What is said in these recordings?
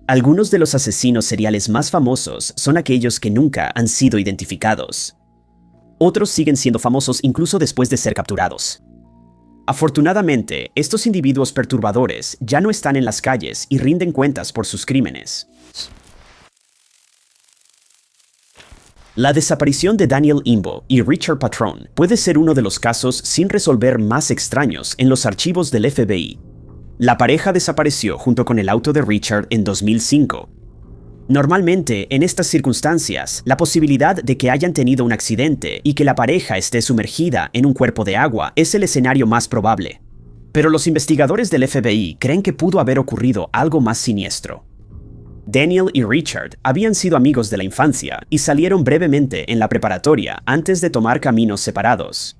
Algunos de los asesinos seriales más famosos son aquellos que nunca han sido identificados. Otros siguen siendo famosos incluso después de ser capturados. Afortunadamente, estos individuos perturbadores ya no están en las calles y rinden cuentas por sus crímenes. La desaparición de Daniel Imbo y Richard Patrone puede ser uno de los casos sin resolver más extraños en los archivos del FBI. La pareja desapareció junto con el auto de Richard en 2005. Normalmente, en estas circunstancias, la posibilidad de que hayan tenido un accidente y que la pareja esté sumergida en un cuerpo de agua es el escenario más probable. Pero los investigadores del FBI creen que pudo haber ocurrido algo más siniestro. Daniel y Richard habían sido amigos de la infancia y salieron brevemente en la preparatoria antes de tomar caminos separados.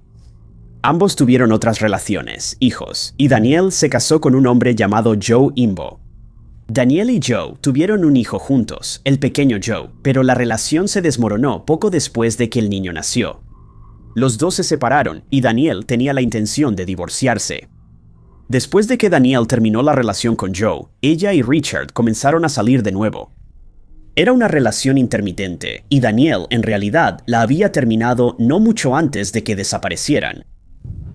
Ambos tuvieron otras relaciones, hijos, y Daniel se casó con un hombre llamado Joe Imbo. Daniel y Joe tuvieron un hijo juntos, el pequeño Joe, pero la relación se desmoronó poco después de que el niño nació. Los dos se separaron y Daniel tenía la intención de divorciarse. Después de que Daniel terminó la relación con Joe, ella y Richard comenzaron a salir de nuevo. Era una relación intermitente y Daniel en realidad la había terminado no mucho antes de que desaparecieran.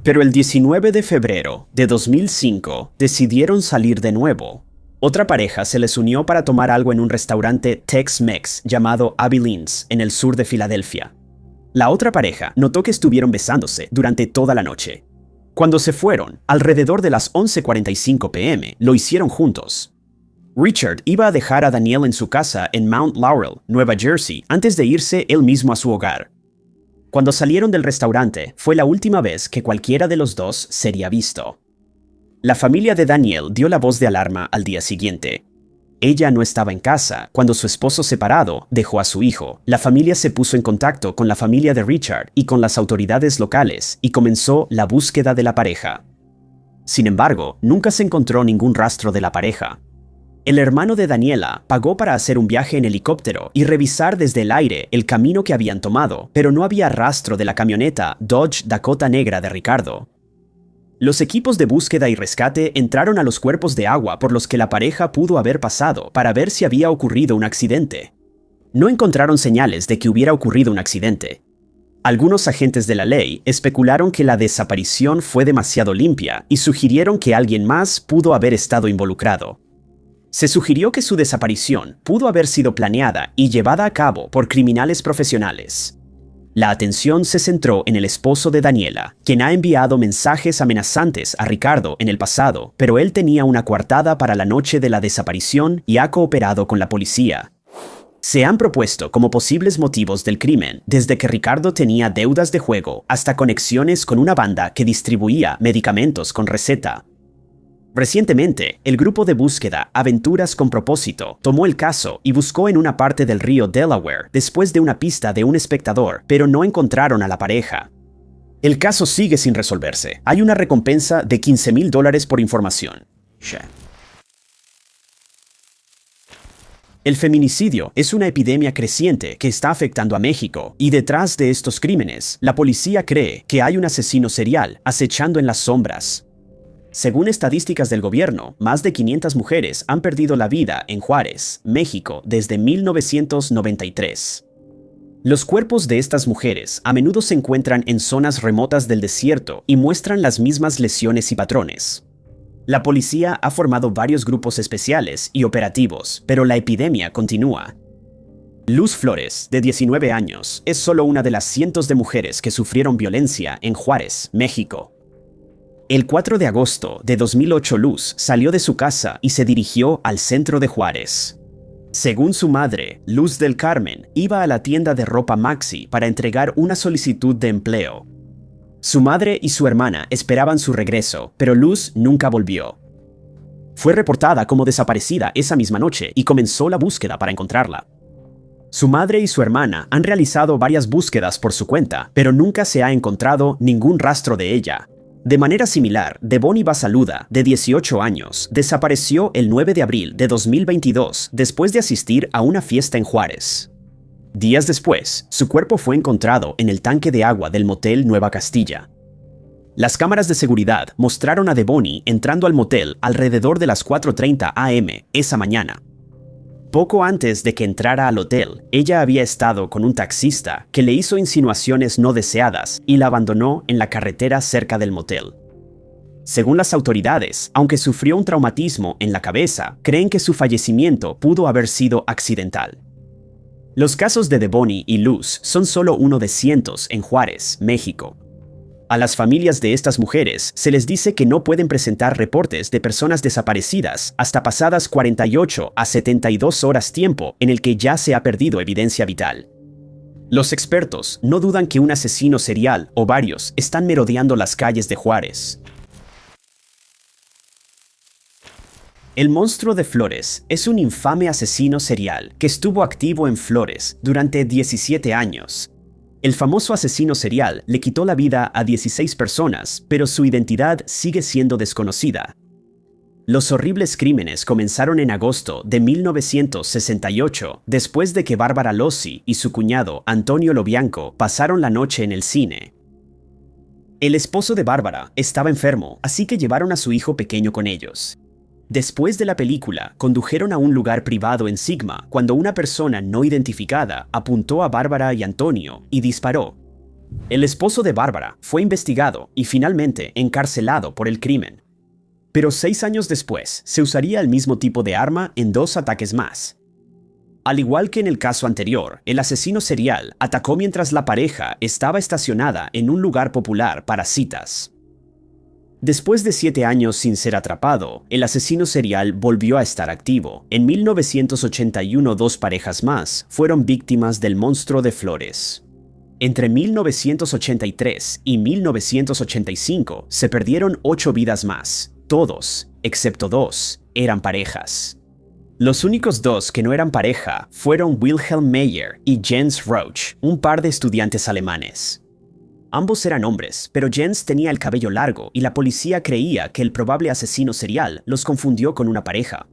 Pero el 19 de febrero de 2005 decidieron salir de nuevo. Otra pareja se les unió para tomar algo en un restaurante Tex-Mex llamado Abilene's en el sur de Filadelfia. La otra pareja notó que estuvieron besándose durante toda la noche. Cuando se fueron, alrededor de las 11:45 p.m., lo hicieron juntos. Richard iba a dejar a Daniel en su casa en Mount Laurel, Nueva Jersey, antes de irse él mismo a su hogar. Cuando salieron del restaurante, fue la última vez que cualquiera de los dos sería visto. La familia de Daniel dio la voz de alarma al día siguiente. Ella no estaba en casa cuando su esposo separado dejó a su hijo. La familia se puso en contacto con la familia de Richard y con las autoridades locales y comenzó la búsqueda de la pareja. Sin embargo, nunca se encontró ningún rastro de la pareja. El hermano de Daniela pagó para hacer un viaje en helicóptero y revisar desde el aire el camino que habían tomado, pero no había rastro de la camioneta Dodge Dakota negra de Ricardo. Los equipos de búsqueda y rescate entraron a los cuerpos de agua por los que la pareja pudo haber pasado para ver si había ocurrido un accidente. No encontraron señales de que hubiera ocurrido un accidente. Algunos agentes de la ley especularon que la desaparición fue demasiado limpia y sugirieron que alguien más pudo haber estado involucrado. Se sugirió que su desaparición pudo haber sido planeada y llevada a cabo por criminales profesionales. La atención se centró en el esposo de Daniela, quien ha enviado mensajes amenazantes a Ricardo en el pasado, pero él tenía una coartada para la noche de la desaparición y ha cooperado con la policía. Se han propuesto como posibles motivos del crimen, desde que Ricardo tenía deudas de juego hasta conexiones con una banda que distribuía medicamentos con receta. Recientemente, el grupo de búsqueda Aventuras con Propósito tomó el caso y buscó en una parte del río Delaware después de una pista de un espectador, pero no encontraron a la pareja. El caso sigue sin resolverse. Hay una recompensa de $15,000 por información. El feminicidio es una epidemia creciente que está afectando a México, y detrás de estos crímenes, la policía cree que hay un asesino serial acechando en las sombras. Según estadísticas del gobierno, más de 500 mujeres han perdido la vida en Juárez, México, desde 1993. Los cuerpos de estas mujeres a menudo se encuentran en zonas remotas del desierto y muestran las mismas lesiones y patrones. La policía ha formado varios grupos especiales y operativos, pero la epidemia continúa. Luz Flores, de 19 años, es solo una de las cientos de mujeres que sufrieron violencia en Juárez, México. El 4 de agosto de 2008, Luz salió de su casa y se dirigió al centro de Juárez. Según su madre, Luz del Carmen iba a la tienda de ropa Maxi para entregar una solicitud de empleo. Su madre y su hermana esperaban su regreso, pero Luz nunca volvió. Fue reportada como desaparecida esa misma noche y comenzó la búsqueda para encontrarla. Su madre y su hermana han realizado varias búsquedas por su cuenta, pero nunca se ha encontrado ningún rastro de ella. De manera similar, Devonny Basaluda, de 18 años, desapareció el 9 de abril de 2022 después de asistir a una fiesta en Juárez. Días después, su cuerpo fue encontrado en el tanque de agua del motel Nueva Castilla. Las cámaras de seguridad mostraron a Devonny entrando al motel alrededor de las 4:30 am esa mañana. Poco antes de que entrara al hotel, ella había estado con un taxista que le hizo insinuaciones no deseadas y la abandonó en la carretera cerca del motel. Según las autoridades, aunque sufrió un traumatismo en la cabeza, creen que su fallecimiento pudo haber sido accidental. Los casos de Devoney y Luz son solo uno de cientos en Juárez, México. A las familias de estas mujeres se les dice que no pueden presentar reportes de personas desaparecidas hasta pasadas 48 a 72 horas, tiempo en el que ya se ha perdido evidencia vital. Los expertos no dudan que un asesino serial o varios están merodeando las calles de Juárez. El monstruo de Flores es un infame asesino serial que estuvo activo en Flores durante 17 años. El famoso asesino serial le quitó la vida a 16 personas, pero su identidad sigue siendo desconocida. Los horribles crímenes comenzaron en agosto de 1968, después de que Bárbara Lossi y su cuñado Antonio Lobianco pasaron la noche en el cine. El esposo de Bárbara estaba enfermo, así que llevaron a su hijo pequeño con ellos. Después de la película, condujeron a un lugar privado en Sigma cuando una persona no identificada apuntó a Bárbara y Antonio y disparó. El esposo de Bárbara fue investigado y finalmente encarcelado por el crimen. Pero 6 años después, se usaría el mismo tipo de arma en 2 ataques más. Al igual que en el caso anterior, el asesino serial atacó mientras la pareja estaba estacionada en un lugar popular para citas. Después de 7 años sin ser atrapado, el asesino serial volvió a estar activo. En 1981, 2 parejas más fueron víctimas del monstruo de Flores. Entre 1983 y 1985 se perdieron 8 vidas más. Todos, excepto 2, eran parejas. Los únicos 2 que no eran pareja fueron Wilhelm Meyer y Jens Roach, un par de estudiantes alemanes. Ambos eran hombres, pero Jens tenía el cabello largo y la policía creía que el probable asesino serial los confundió con una pareja.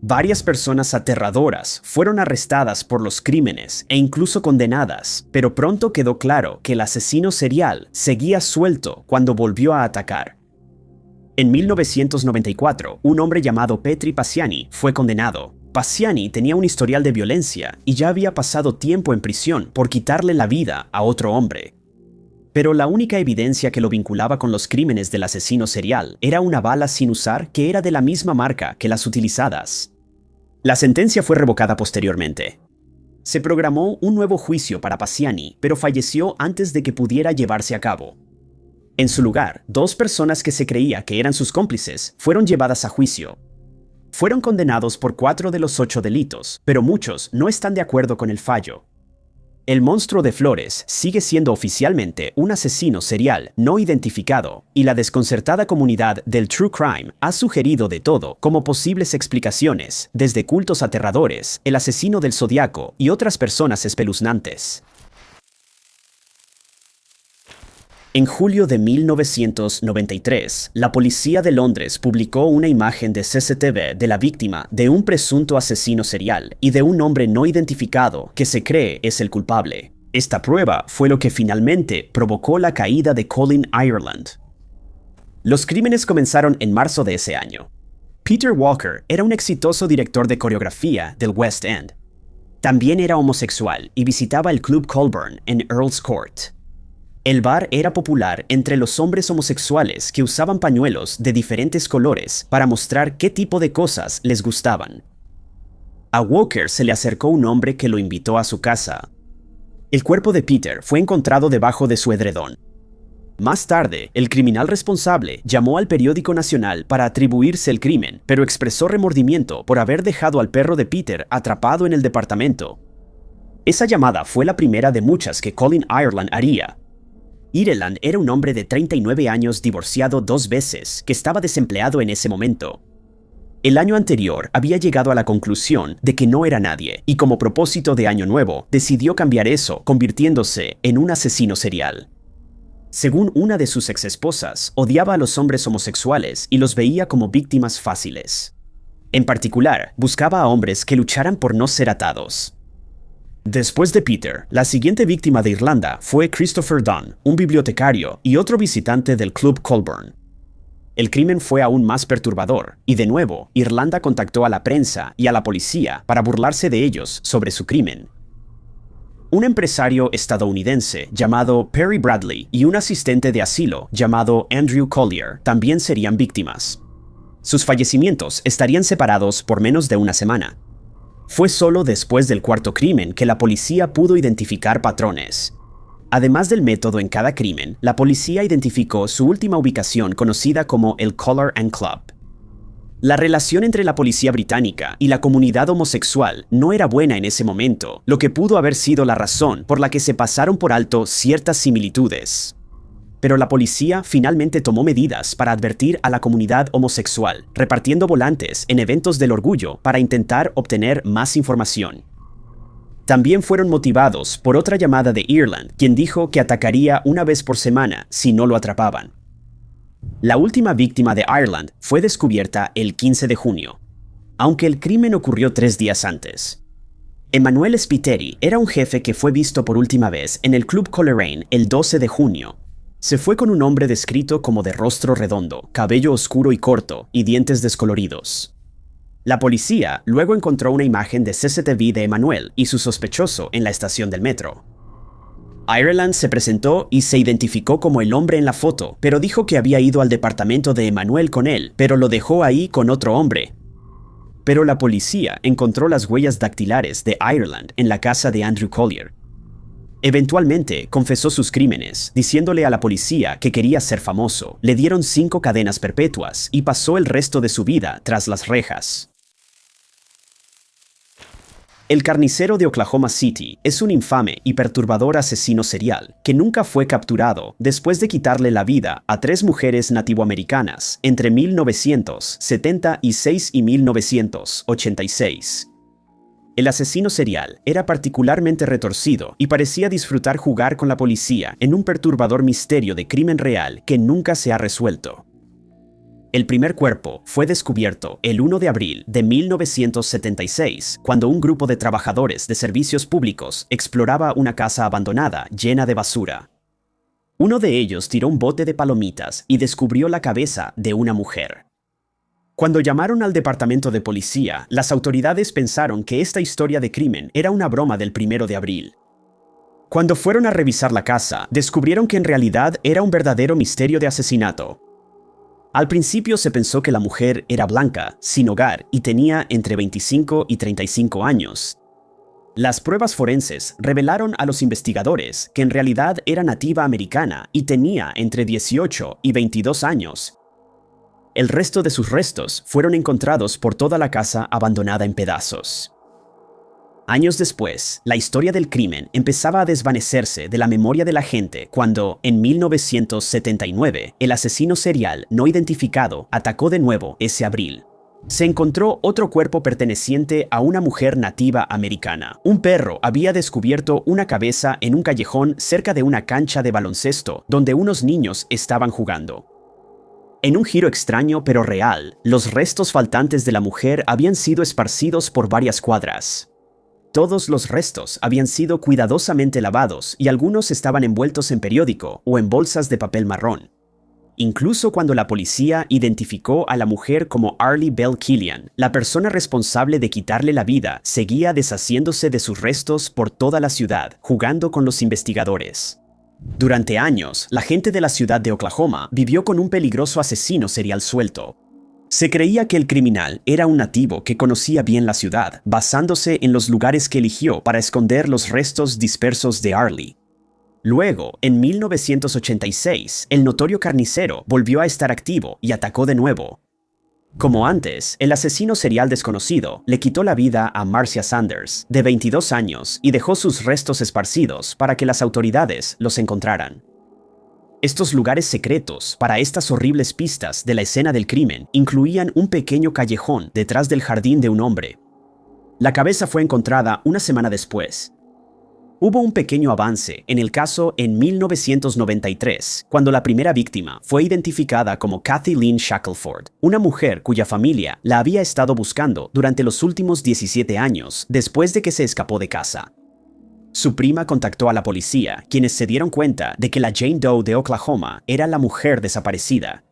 Varias personas aterradoras fueron arrestadas por los crímenes e incluso condenadas, pero pronto quedó claro que el asesino serial seguía suelto cuando volvió a atacar. En 1994, un hombre llamado Petri Paciani fue condenado. Paciani tenía un historial de violencia y ya había pasado tiempo en prisión por quitarle la vida a otro hombre. Pero la única evidencia que lo vinculaba con los crímenes del asesino serial era una bala sin usar que era de la misma marca que las utilizadas. La sentencia fue revocada posteriormente. Se programó un nuevo juicio para Paciani, pero falleció antes de que pudiera llevarse a cabo. En su lugar, 2 personas que se creía que eran sus cómplices fueron llevadas a juicio. Fueron condenados por 4 de los 8 delitos, pero muchos no están de acuerdo con el fallo. El monstruo de Flores sigue siendo oficialmente un asesino serial no identificado, y la desconcertada comunidad del True Crime ha sugerido de todo como posibles explicaciones, desde cultos aterradores, el asesino del zodiaco y otras personas espeluznantes. En julio de 1993, la policía de Londres publicó una imagen de CCTV de la víctima de un presunto asesino serial y de un hombre no identificado que se cree es el culpable. Esta prueba fue lo que finalmente provocó la caída de Colin Ireland. Los crímenes comenzaron en marzo de ese año. Peter Walker era un exitoso director de coreografía del West End. También era homosexual y visitaba el Club Colburn en Earl's Court. El bar era popular entre los hombres homosexuales que usaban pañuelos de diferentes colores para mostrar qué tipo de cosas les gustaban. A Walker se le acercó un hombre que lo invitó a su casa. El cuerpo de Peter fue encontrado debajo de su edredón. Más tarde, el criminal responsable llamó al periódico nacional para atribuirse el crimen, pero expresó remordimiento por haber dejado al perro de Peter atrapado en el departamento. Esa llamada fue la primera de muchas que Colin Ireland haría. Ireland era un hombre de 39 años divorciado 2 veces, que estaba desempleado en ese momento. El año anterior había llegado a la conclusión de que no era nadie, y como propósito de año nuevo, decidió cambiar eso, convirtiéndose en un asesino serial. Según una de sus exesposas, odiaba a los hombres homosexuales y los veía como víctimas fáciles. En particular, buscaba a hombres que lucharan por no ser atados. Después de Peter, la siguiente víctima de Irlanda fue Christopher Dunn, un bibliotecario y otro visitante del Club Colburn. El crimen fue aún más perturbador, y de nuevo, Irlanda contactó a la prensa y a la policía para burlarse de ellos sobre su crimen. Un empresario estadounidense llamado Perry Bradley y un asistente de asilo llamado Andrew Collier también serían víctimas. Sus fallecimientos estarían separados por menos de una semana. Fue solo después del cuarto crimen que la policía pudo identificar patrones. Además del método en cada crimen, la policía identificó su última ubicación conocida como el Collar and Club. La relación entre la policía británica y la comunidad homosexual no era buena en ese momento, lo que pudo haber sido la razón por la que se pasaron por alto ciertas similitudes. Pero la policía finalmente tomó medidas para advertir a la comunidad homosexual, repartiendo volantes en eventos del orgullo para intentar obtener más información. También fueron motivados por otra llamada de Ireland, quien dijo que atacaría una vez por semana si no lo atrapaban. La última víctima de Ireland fue descubierta el 15 de junio, aunque el crimen ocurrió 3 días antes. Emanuele Spiteri era un jefe que fue visto por última vez en el Club Coleraine el 12 de junio. Se fue con un hombre descrito como de rostro redondo, cabello oscuro y corto, y dientes descoloridos. La policía luego encontró una imagen de CCTV de Emanuele y su sospechoso en la estación del metro. Ireland se presentó y se identificó como el hombre en la foto, pero dijo que había ido al departamento de Emanuele con él, pero lo dejó ahí con otro hombre. Pero la policía encontró las huellas dactilares de Ireland en la casa de Andrew Collier. Eventualmente confesó sus crímenes, diciéndole a la policía que quería ser famoso. Le dieron 5 cadenas perpetuas y pasó el resto de su vida tras las rejas. El carnicero de Oklahoma City es un infame y perturbador asesino serial que nunca fue capturado después de quitarle la vida a 3 mujeres nativoamericanas entre 1976 y 1986. El asesino serial era particularmente retorcido y parecía disfrutar jugar con la policía en un perturbador misterio de crimen real que nunca se ha resuelto. El primer cuerpo fue descubierto el 1 de abril de 1976, cuando un grupo de trabajadores de servicios públicos exploraba una casa abandonada llena de basura. Uno de ellos tiró un bote de palomitas y descubrió la cabeza de una mujer. Cuando llamaron al departamento de policía, las autoridades pensaron que esta historia de crimen era una broma del 1 de abril. Cuando fueron a revisar la casa, descubrieron que en realidad era un verdadero misterio de asesinato. Al principio se pensó que la mujer era blanca, sin hogar y tenía entre 25 y 35 años. Las pruebas forenses revelaron a los investigadores que en realidad era nativa americana y tenía entre 18 y 22 años. El resto de sus restos fueron encontrados por toda la casa abandonada en pedazos. Años después, la historia del crimen empezaba a desvanecerse de la memoria de la gente cuando, en 1979, el asesino serial no identificado atacó de nuevo ese abril. Se encontró otro cuerpo perteneciente a una mujer nativa americana. Un perro había descubierto una cabeza en un callejón cerca de una cancha de baloncesto donde unos niños estaban jugando. En un giro extraño pero real, los restos faltantes de la mujer habían sido esparcidos por varias cuadras. Todos los restos habían sido cuidadosamente lavados y algunos estaban envueltos en periódico o en bolsas de papel marrón. Incluso cuando la policía identificó a la mujer como Arlie Bell Killian, la persona responsable de quitarle la vida seguía deshaciéndose de sus restos por toda la ciudad, jugando con los investigadores. Durante años, la gente de la ciudad de Oklahoma vivió con un peligroso asesino serial suelto. Se creía que el criminal era un nativo que conocía bien la ciudad, basándose en los lugares que eligió para esconder los restos dispersos de Arlie. Luego, en 1986, el notorio carnicero volvió a estar activo y atacó de nuevo. Como antes, el asesino serial desconocido le quitó la vida a Marcia Sanders, de 22 años, y dejó sus restos esparcidos para que las autoridades los encontraran. Estos lugares secretos para estas horribles pistas de la escena del crimen incluían un pequeño callejón detrás del jardín de un hombre. La cabeza fue encontrada una semana después. Hubo un pequeño avance en el caso en 1993, cuando la primera víctima fue identificada como Kathy Lynn Shackelford, una mujer cuya familia la había estado buscando durante los últimos 17 años después de que se escapó de casa. Su prima contactó a la policía, quienes se dieron cuenta de que la Jane Doe de Oklahoma era la mujer desaparecida.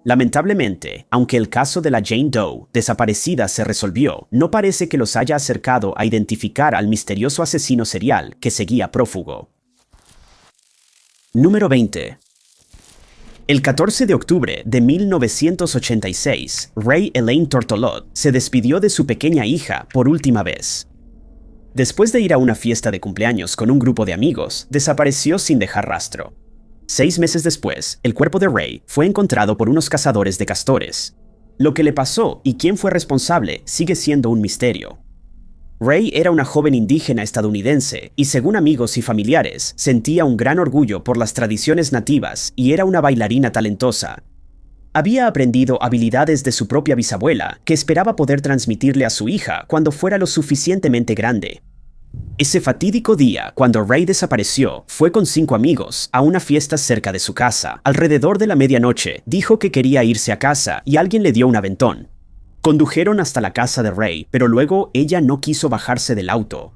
Lamentablemente, aunque el caso de la Jane Doe desaparecida se resolvió, no parece que los haya acercado a identificar al misterioso asesino serial que seguía prófugo. Número 20. El 14 de octubre de 1986, Ray Elaine Tortolot se despidió de su pequeña hija por última vez. Después de ir a una fiesta de cumpleaños con un grupo de amigos, desapareció sin dejar rastro. 6 meses después, el cuerpo de Ray fue encontrado por unos cazadores de castores. Lo que le pasó y quién fue responsable sigue siendo un misterio. Ray era una joven indígena estadounidense y, según amigos y familiares, sentía un gran orgullo por las tradiciones nativas y era una bailarina talentosa. Había aprendido habilidades de su propia bisabuela que esperaba poder transmitirle a su hija cuando fuera lo suficientemente grande. Ese fatídico día, cuando Ray desapareció, fue con 5 amigos a una fiesta cerca de su casa. Alrededor de la medianoche, dijo que quería irse a casa y alguien le dio un aventón. Condujeron hasta la casa de Ray, pero luego ella no quiso bajarse del auto.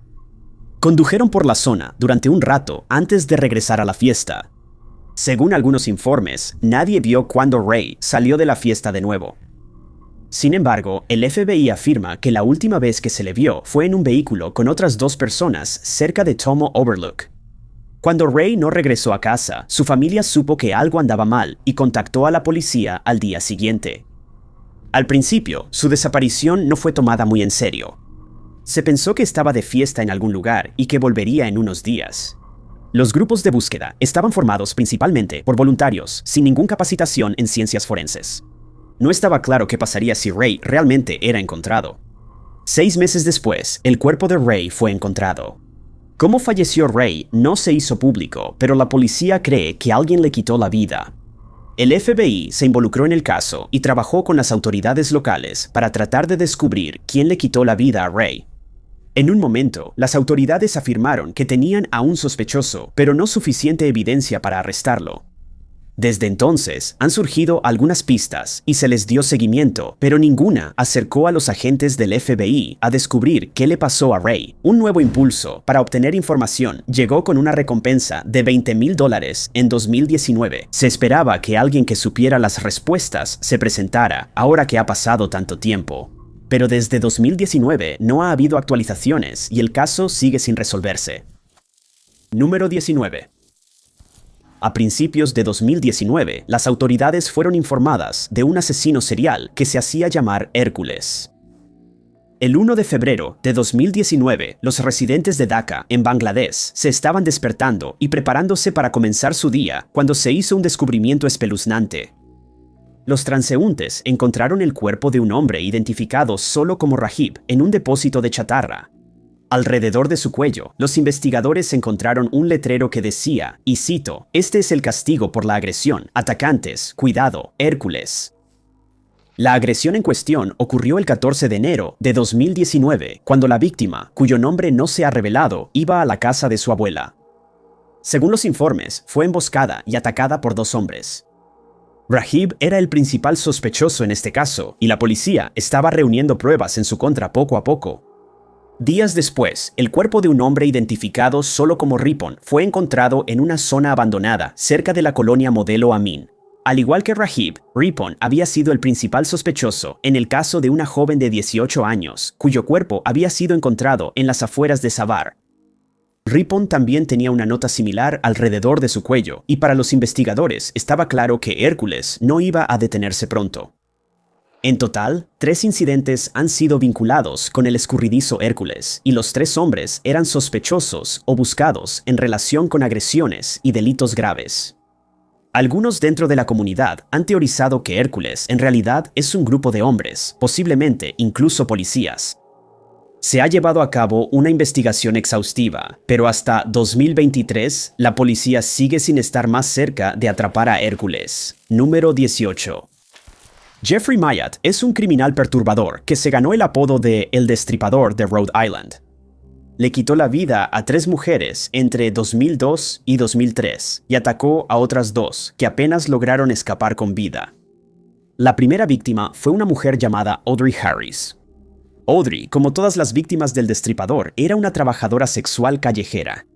Condujeron por la zona durante un rato antes de regresar a la fiesta. Según algunos informes, nadie vio cuando Ray salió de la fiesta de nuevo. Sin embargo, el FBI afirma que la última vez que se le vio fue en un vehículo con otras 2 personas cerca de Tomo Overlook. Cuando Ray no regresó a casa, su familia supo que algo andaba mal y contactó a la policía al día siguiente. Al principio, su desaparición no fue tomada muy en serio. Se pensó que estaba de fiesta en algún lugar y que volvería en unos días. Los grupos de búsqueda estaban formados principalmente por voluntarios sin ninguna capacitación en ciencias forenses. No estaba claro qué pasaría si Ray realmente era encontrado. 6 meses después, el cuerpo de Ray fue encontrado. Cómo falleció Ray no se hizo público, pero la policía cree que alguien le quitó la vida. El FBI se involucró en el caso y trabajó con las autoridades locales para tratar de descubrir quién le quitó la vida a Ray. En un momento, las autoridades afirmaron que tenían a un sospechoso, pero no suficiente evidencia para arrestarlo. Desde entonces, han surgido algunas pistas y se les dio seguimiento, pero ninguna acercó a los agentes del FBI a descubrir qué le pasó a Ray. Un nuevo impulso para obtener información llegó con una recompensa de $20,000 en 2019. Se esperaba que alguien que supiera las respuestas se presentara, ahora que ha pasado tanto tiempo. Pero desde 2019 no ha habido actualizaciones y el caso sigue sin resolverse. Número 19. A principios de 2019, las autoridades fueron informadas de un asesino serial que se hacía llamar Hércules. El 1 de febrero de 2019, los residentes de Dhaka, en Bangladesh, se estaban despertando y preparándose para comenzar su día cuando se hizo un descubrimiento espeluznante. Los transeúntes encontraron el cuerpo de un hombre identificado solo como Rahib en un depósito de chatarra. Alrededor de su cuello, los investigadores encontraron un letrero que decía, y cito, «Este es el castigo por la agresión. Atacantes, cuidado, Hércules». La agresión en cuestión ocurrió el 14 de enero de 2019, cuando la víctima, cuyo nombre no se ha revelado, iba a la casa de su abuela. Según los informes, fue emboscada y atacada por 2 hombres. Rahib era el principal sospechoso en este caso, y la policía estaba reuniendo pruebas en su contra poco a poco. Días después, el cuerpo de un hombre identificado solo como Ripon fue encontrado en una zona abandonada cerca de la colonia Modelo Amin. Al igual que Rahib, Ripon había sido el principal sospechoso en el caso de una joven de 18 años, cuyo cuerpo había sido encontrado en las afueras de Savar. Ripon también tenía una nota similar alrededor de su cuello, y para los investigadores estaba claro que Hércules no iba a detenerse pronto. En total, 3 incidentes han sido vinculados con el escurridizo Hércules, y los 3 hombres eran sospechosos o buscados en relación con agresiones y delitos graves. Algunos dentro de la comunidad han teorizado que Hércules en realidad es un grupo de hombres, posiblemente incluso policías. Se ha llevado a cabo una investigación exhaustiva, pero hasta 2023 la policía sigue sin estar más cerca de atrapar a Hércules. Número 18. Jeffrey Myatt es un criminal perturbador que se ganó el apodo de El Destripador de Rhode Island. Le quitó la vida a 3 mujeres entre 2002 y 2003 y atacó a otras 2 que apenas lograron escapar con vida. La primera víctima fue una mujer llamada Audrey Harris. Audrey, como todas las víctimas del Destripador, era una trabajadora sexual callejera.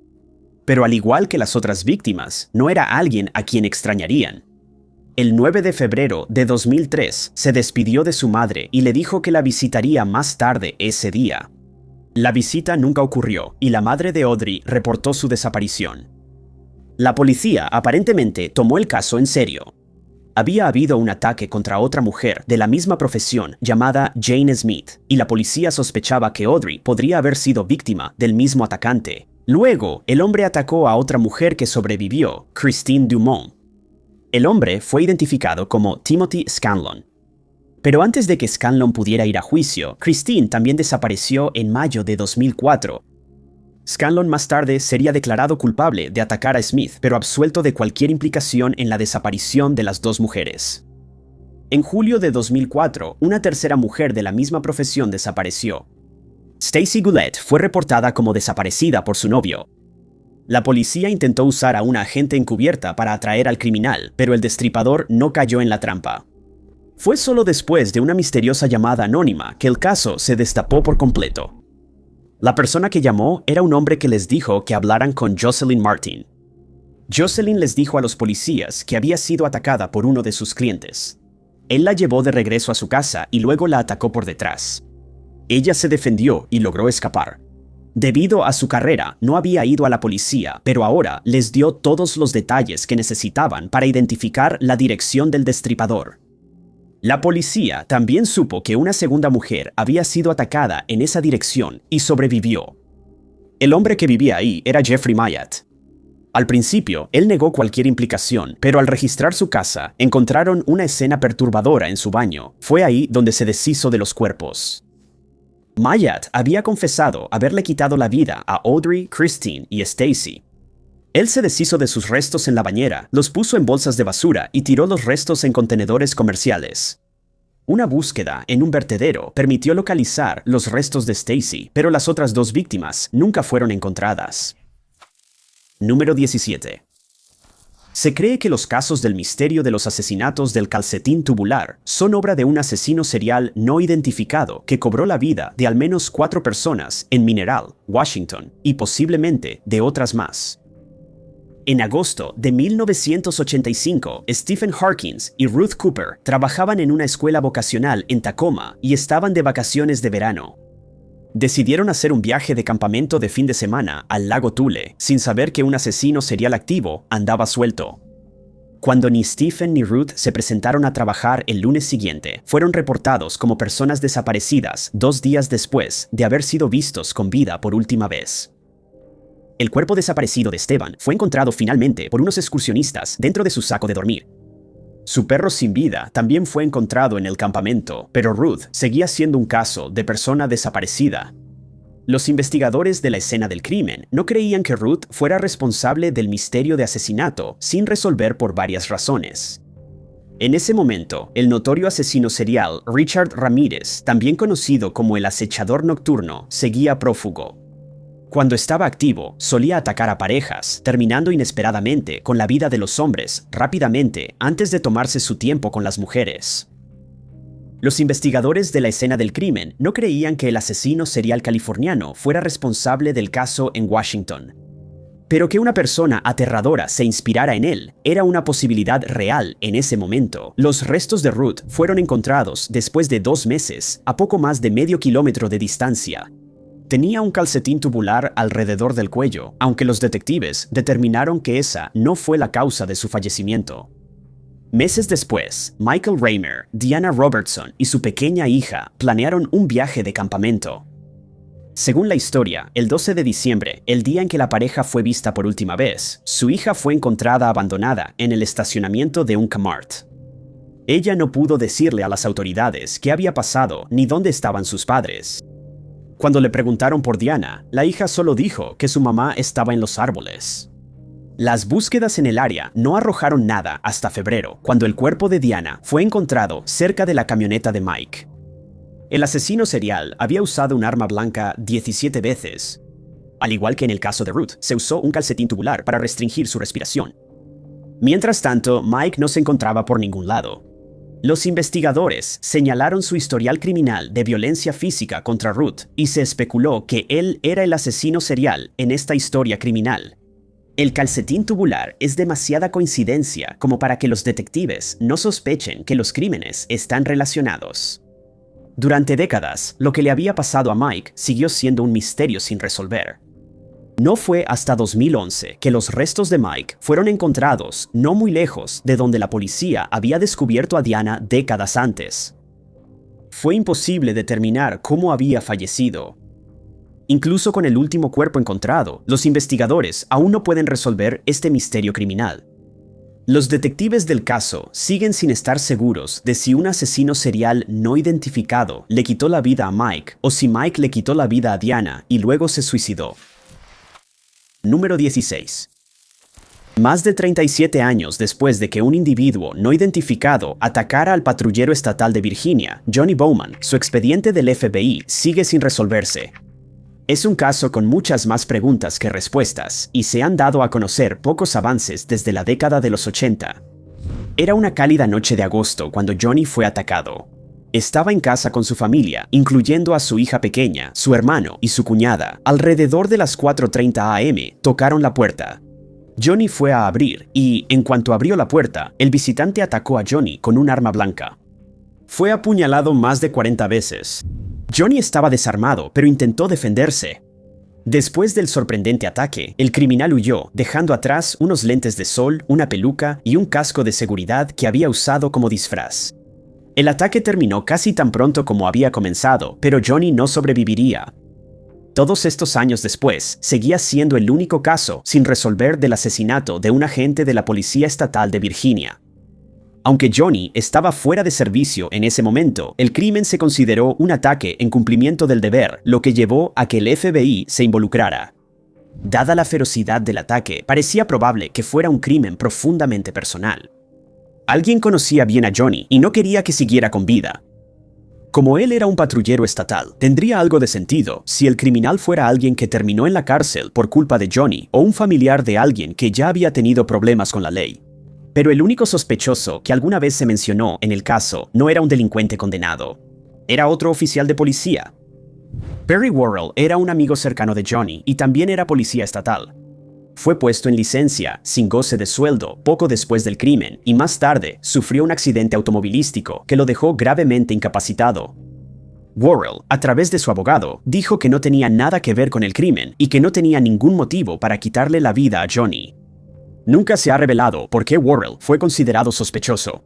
Pero al igual que las otras víctimas, no era alguien a quien extrañarían. El 9 de febrero de 2003 se despidió de su madre y le dijo que la visitaría más tarde ese día. La visita nunca ocurrió y la madre de Audrey reportó su desaparición. La policía aparentemente tomó el caso en serio. Había habido un ataque contra otra mujer de la misma profesión llamada Jane Smith, y la policía sospechaba que Audrey podría haber sido víctima del mismo atacante. Luego, el hombre atacó a otra mujer que sobrevivió, Christine Dumont. El hombre fue identificado como Timothy Scanlon. Pero antes de que Scanlon pudiera ir a juicio, Christine también desapareció en mayo de 2004. Scanlon más tarde sería declarado culpable de atacar a Smith, pero absuelto de cualquier implicación en la desaparición de las dos mujeres. En julio de 2004, una tercera mujer de la misma profesión desapareció. Stacy Goulet fue reportada como desaparecida por su novio. La policía intentó usar a una agente encubierta para atraer al criminal, pero el destripador no cayó en la trampa. Fue solo después de una misteriosa llamada anónima que el caso se destapó por completo. La persona que llamó era un hombre que les dijo que hablaran con Jocelyn Martin. Jocelyn les dijo a los policías que había sido atacada por uno de sus clientes. Él la llevó de regreso a su casa y luego la atacó por detrás. Ella se defendió y logró escapar. Debido a su carrera, no había ido a la policía, pero ahora les dio todos los detalles que necesitaban para identificar la dirección del destripador. La policía también supo que una segunda mujer había sido atacada en esa dirección y sobrevivió. El hombre que vivía ahí era Jeffrey Myatt. Al principio, él negó cualquier implicación, pero al registrar su casa, encontraron una escena perturbadora en su baño. Fue ahí donde se deshizo de los cuerpos. Myatt había confesado haberle quitado la vida a Audrey, Christine y Stacy. Él se deshizo de sus restos en la bañera, los puso en bolsas de basura y tiró los restos en contenedores comerciales. Una búsqueda en un vertedero permitió localizar los restos de Stacy, pero las otras dos víctimas nunca fueron encontradas. Número 17. Se cree que los casos del misterio de los asesinatos del calcetín tubular son obra de un asesino serial no identificado que cobró la vida de al menos 4 personas en Mineral, Washington, y posiblemente de otras más. En agosto de 1985, Stephen Harkins y Ruth Cooper trabajaban en una escuela vocacional en Tacoma y estaban de vacaciones de verano. Decidieron hacer un viaje de campamento de fin de semana al lago Tule, sin saber que un asesino serial activo andaba suelto. Cuando ni Stephen ni Ruth se presentaron a trabajar el lunes siguiente, fueron reportados como personas desaparecidas 2 días después de haber sido vistos con vida por última vez. El cuerpo desaparecido de Esteban fue encontrado finalmente por unos excursionistas dentro de su saco de dormir. Su perro sin vida también fue encontrado en el campamento, pero Ruth seguía siendo un caso de persona desaparecida. Los investigadores de la escena del crimen no creían que Ruth fuera responsable del misterio de asesinato sin resolver por varias razones. En ese momento, el notorio asesino serial Richard Ramírez, también conocido como el acechador nocturno, seguía prófugo. Cuando estaba activo, solía atacar a parejas, terminando inesperadamente con la vida de los hombres rápidamente antes de tomarse su tiempo con las mujeres. Los investigadores de la escena del crimen no creían que el asesino serial californiano fuera responsable del caso en Washington. Pero que una persona aterradora se inspirara en él era una posibilidad real en ese momento. Los restos de Ruth fueron encontrados después de 2 meses, a poco más de medio kilómetro de distancia. Tenía un calcetín tubular alrededor del cuello, aunque los detectives determinaron que esa no fue la causa de su fallecimiento. Meses después, Michael Raymer, Diana Robertson y su pequeña hija planearon un viaje de campamento. Según la historia, el 12 de diciembre, el día en que la pareja fue vista por última vez, su hija fue encontrada abandonada en el estacionamiento de un Kmart. Ella no pudo decirle a las autoridades qué había pasado ni dónde estaban sus padres. Cuando le preguntaron por Diana, la hija solo dijo que su mamá estaba en los árboles. Las búsquedas en el área no arrojaron nada hasta febrero, cuando el cuerpo de Diana fue encontrado cerca de la camioneta de Mike. El asesino serial había usado un arma blanca 17 veces. Al igual que en el caso de Ruth, se usó un calcetín tubular para restringir su respiración. Mientras tanto, Mike no se encontraba por ningún lado. Los investigadores señalaron su historial criminal de violencia física contra Ruth y se especuló que él era el asesino serial en esta historia criminal. El calcetín tubular es demasiada coincidencia como para que los detectives no sospechen que los crímenes están relacionados. Durante décadas, lo que le había pasado a Mike siguió siendo un misterio sin resolver. No fue hasta 2011 que los restos de Mike fueron encontrados no muy lejos de donde la policía había descubierto a Diana décadas antes. Fue imposible determinar cómo había fallecido. Incluso con el último cuerpo encontrado, los investigadores aún no pueden resolver este misterio criminal. Los detectives del caso siguen sin estar seguros de si un asesino serial no identificado le quitó la vida a Mike o si Mike le quitó la vida a Diana y luego se suicidó. Número 16. Más de 37 años después de que un individuo no identificado atacara al patrullero estatal de Virginia, Johnny Bowman, su expediente del FBI sigue sin resolverse. Es un caso con muchas más preguntas que respuestas, y se han dado a conocer pocos avances desde la década de los 80. Era una cálida noche de agosto cuando Johnny fue atacado. Estaba en casa con su familia, incluyendo a su hija pequeña, su hermano y su cuñada. Alrededor de las 4:30 am, tocaron la puerta. Johnny fue a abrir y, en cuanto abrió la puerta, el visitante atacó a Johnny con un arma blanca. Fue apuñalado más de 40 veces. Johnny estaba desarmado, pero intentó defenderse. Después del sorprendente ataque, el criminal huyó, dejando atrás unos lentes de sol, una peluca y un casco de seguridad que había usado como disfraz. El ataque terminó casi tan pronto como había comenzado, pero Johnny no sobreviviría. Todos estos años después, seguía siendo el único caso sin resolver del asesinato de un agente de la Policía Estatal de Virginia. Aunque Johnny estaba fuera de servicio en ese momento, el crimen se consideró un ataque en cumplimiento del deber, lo que llevó a que el FBI se involucrara. Dada la ferocidad del ataque, parecía probable que fuera un crimen profundamente personal. Alguien conocía bien a Johnny y no quería que siguiera con vida. Como él era un patrullero estatal, tendría algo de sentido si el criminal fuera alguien que terminó en la cárcel por culpa de Johnny o un familiar de alguien que ya había tenido problemas con la ley. Pero el único sospechoso que alguna vez se mencionó en el caso no era un delincuente condenado. Era otro oficial de policía. Perry Worrell era un amigo cercano de Johnny y también era policía estatal. Fue puesto en licencia, sin goce de sueldo, poco después del crimen y más tarde sufrió un accidente automovilístico que lo dejó gravemente incapacitado. Worrell, a través de su abogado, dijo que no tenía nada que ver con el crimen y que no tenía ningún motivo para quitarle la vida a Johnny. Nunca se ha revelado por qué Worrell fue considerado sospechoso.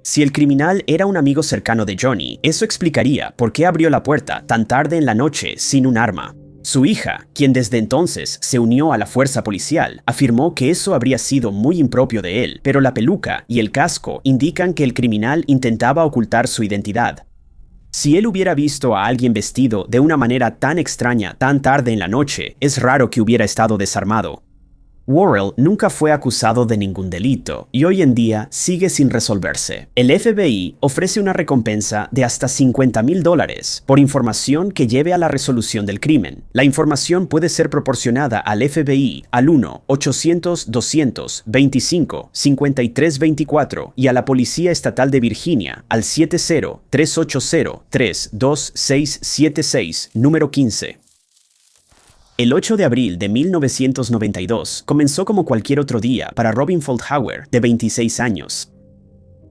Si el criminal era un amigo cercano de Johnny, eso explicaría por qué abrió la puerta tan tarde en la noche sin un arma. Su hija, quien desde entonces se unió a la fuerza policial, afirmó que eso habría sido muy impropio de él, pero la peluca y el casco indican que el criminal intentaba ocultar su identidad. Si él hubiera visto a alguien vestido de una manera tan extraña tan tarde en la noche, es raro que hubiera estado desarmado. Worrell nunca fue acusado de ningún delito y hoy en día sigue sin resolverse. El FBI ofrece una recompensa de hasta $50,000 por información que lleve a la resolución del crimen. La información puede ser proporcionada al FBI al 1-800-200-25-5324 y a la Policía Estatal de Virginia al 70-380-32676, número 15. El 8 de abril de 1992 comenzó como cualquier otro día para Robin Folthauer, de 26 años.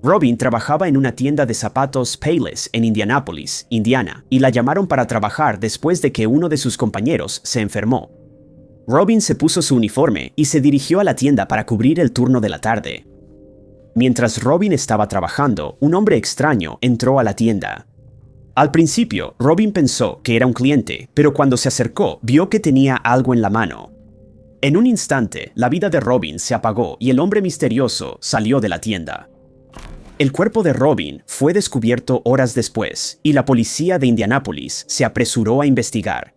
Robin trabajaba en una tienda de zapatos Payless en Indianápolis, Indiana, y la llamaron para trabajar después de que uno de sus compañeros se enfermó. Robin se puso su uniforme y se dirigió a la tienda para cubrir el turno de la tarde. Mientras Robin estaba trabajando, un hombre extraño entró a la tienda. Al principio, Robin pensó que era un cliente, pero cuando se acercó, vio que tenía algo en la mano. En un instante, la vida de Robin se apagó y el hombre misterioso salió de la tienda. El cuerpo de Robin fue descubierto horas después, y la policía de Indianápolis se apresuró a investigar.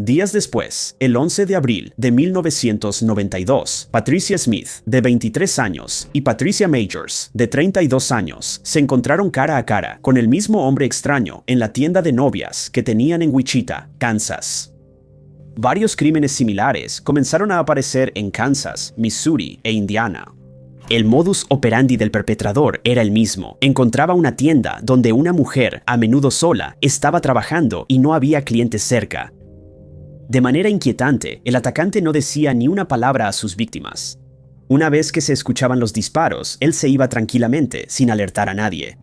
Días después, el 11 de abril de 1992, Patricia Smith, de 23 años, y Patricia Majors, de 32 años, se encontraron cara a cara con el mismo hombre extraño en la tienda de novias que tenían en Wichita, Kansas. Varios crímenes similares comenzaron a aparecer en Kansas, Missouri e Indiana. El modus operandi del perpetrador era el mismo. Encontraba una tienda donde una mujer, a menudo sola, estaba trabajando y no había clientes cerca. De manera inquietante, el atacante no decía ni una palabra a sus víctimas. Una vez que se escuchaban los disparos, él se iba tranquilamente, sin alertar a nadie.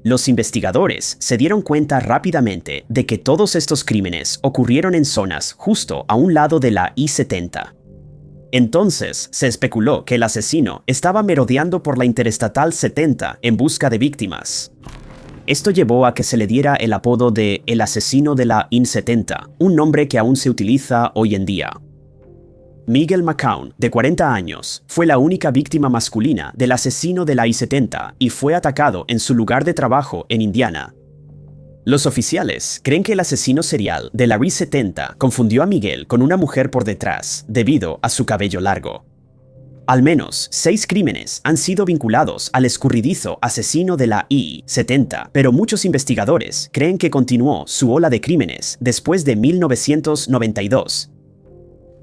Los investigadores se dieron cuenta rápidamente de que todos estos crímenes ocurrieron en zonas justo a un lado de la I-70. Entonces, se especuló que el asesino estaba merodeando por la Interestatal 70 en busca de víctimas. Esto llevó a que se le diera el apodo de el asesino de la I-70, un nombre que aún se utiliza hoy en día. Miguel McCown, de 40 años, fue la única víctima masculina del asesino de la I-70 y fue atacado en su lugar de trabajo en Indiana. Los oficiales creen que el asesino serial de la I-70 confundió a Miguel con una mujer por detrás debido a su cabello largo. Al menos 6 crímenes han sido vinculados al escurridizo asesino de la I-70, pero muchos investigadores creen que continuó su ola de crímenes después de 1992.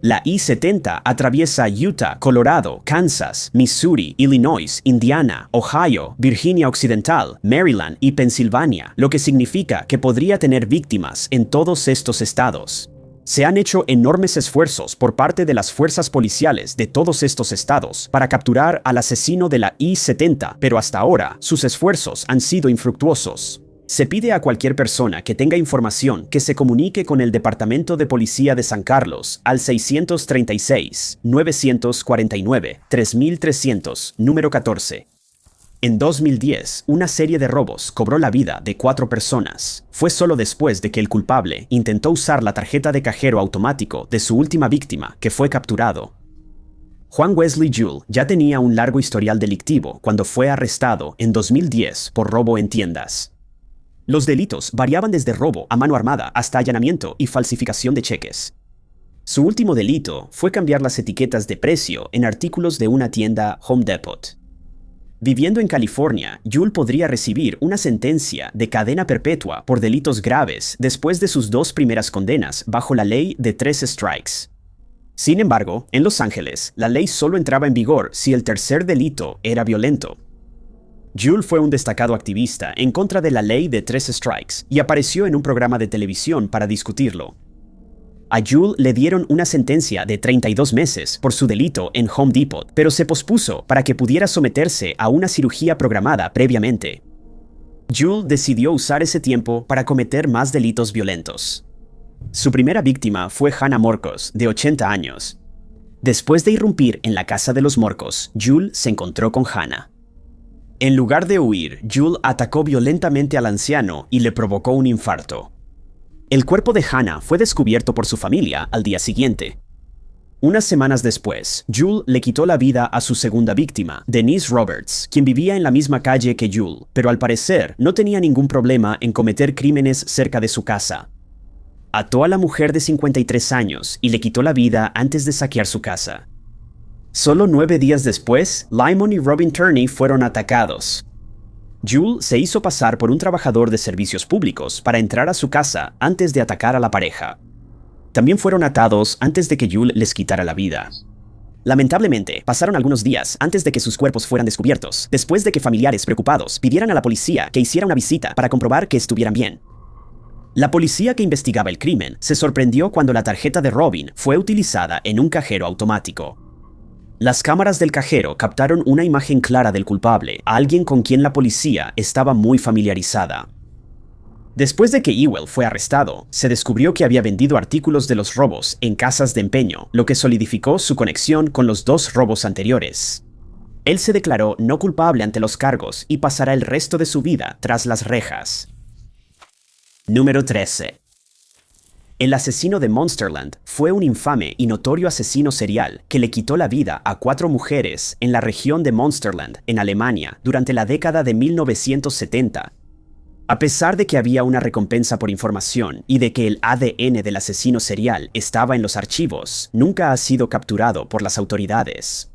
La I-70 atraviesa Utah, Colorado, Kansas, Missouri, Illinois, Indiana, Ohio, Virginia Occidental, Maryland y Pensilvania, lo que significa que podría tener víctimas en todos estos estados. Se han hecho enormes esfuerzos por parte de las fuerzas policiales de todos estos estados para capturar al asesino de la I-70, pero hasta ahora sus esfuerzos han sido infructuosos. Se pide a cualquier persona que tenga información que se comunique con el Departamento de Policía de San Carlos al 636-949-3300, número 14. En 2010, una serie de robos cobró la vida de 4 personas. Fue solo después de que el culpable intentó usar la tarjeta de cajero automático de su última víctima que fue capturado. Juan Wesley Juul ya tenía un largo historial delictivo cuando fue arrestado en 2010 por robo en tiendas. Los delitos variaban desde robo a mano armada hasta allanamiento y falsificación de cheques. Su último delito fue cambiar las etiquetas de precio en artículos de una tienda Home Depot. Viviendo en California, Juul podría recibir una sentencia de cadena perpetua por delitos graves después de sus 2 primeras condenas bajo la ley de 3 strikes. Sin embargo, en Los Ángeles, la ley solo entraba en vigor si el tercer delito era violento. Juul fue un destacado activista en contra de la ley de 3 strikes y apareció en un programa de televisión para discutirlo. A Juul le dieron una sentencia de 32 meses por su delito en Home Depot, pero se pospuso para que pudiera someterse a una cirugía programada previamente. Juul decidió usar ese tiempo para cometer más delitos violentos. Su primera víctima fue Hannah Morcos, de 80 años. Después de irrumpir en la casa de los Morcos, Juul se encontró con Hannah. En lugar de huir, Juul atacó violentamente al anciano y le provocó un infarto. El cuerpo de Hannah fue descubierto por su familia al día siguiente. Unas semanas después, Juul le quitó la vida a su segunda víctima, Denise Roberts, quien vivía en la misma calle que Juul, pero al parecer no tenía ningún problema en cometer crímenes cerca de su casa. Ató a la mujer de 53 años y le quitó la vida antes de saquear su casa. Solo 9 días después, Lyman y Robin Turney fueron atacados. Juul se hizo pasar por un trabajador de servicios públicos para entrar a su casa antes de atacar a la pareja. También fueron atados antes de que Juul les quitara la vida. Lamentablemente, pasaron algunos días antes de que sus cuerpos fueran descubiertos, después de que familiares preocupados pidieran a la policía que hiciera una visita para comprobar que estuvieran bien. La policía que investigaba el crimen se sorprendió cuando la tarjeta de Robin fue utilizada en un cajero automático. Las cámaras del cajero captaron una imagen clara del culpable, alguien con quien la policía estaba muy familiarizada. Después de que Ewell fue arrestado, se descubrió que había vendido artículos de los robos en casas de empeño, lo que solidificó su conexión con los 2 robos anteriores. Él se declaró no culpable ante los cargos y pasará el resto de su vida tras las rejas. Número 13. El asesino de Monsterland fue un infame y notorio asesino serial que le quitó la vida a 4 mujeres en la región de Monsterland, en Alemania, durante la década de 1970. A pesar de que había una recompensa por información y de que el ADN del asesino serial estaba en los archivos, nunca ha sido capturado por las autoridades.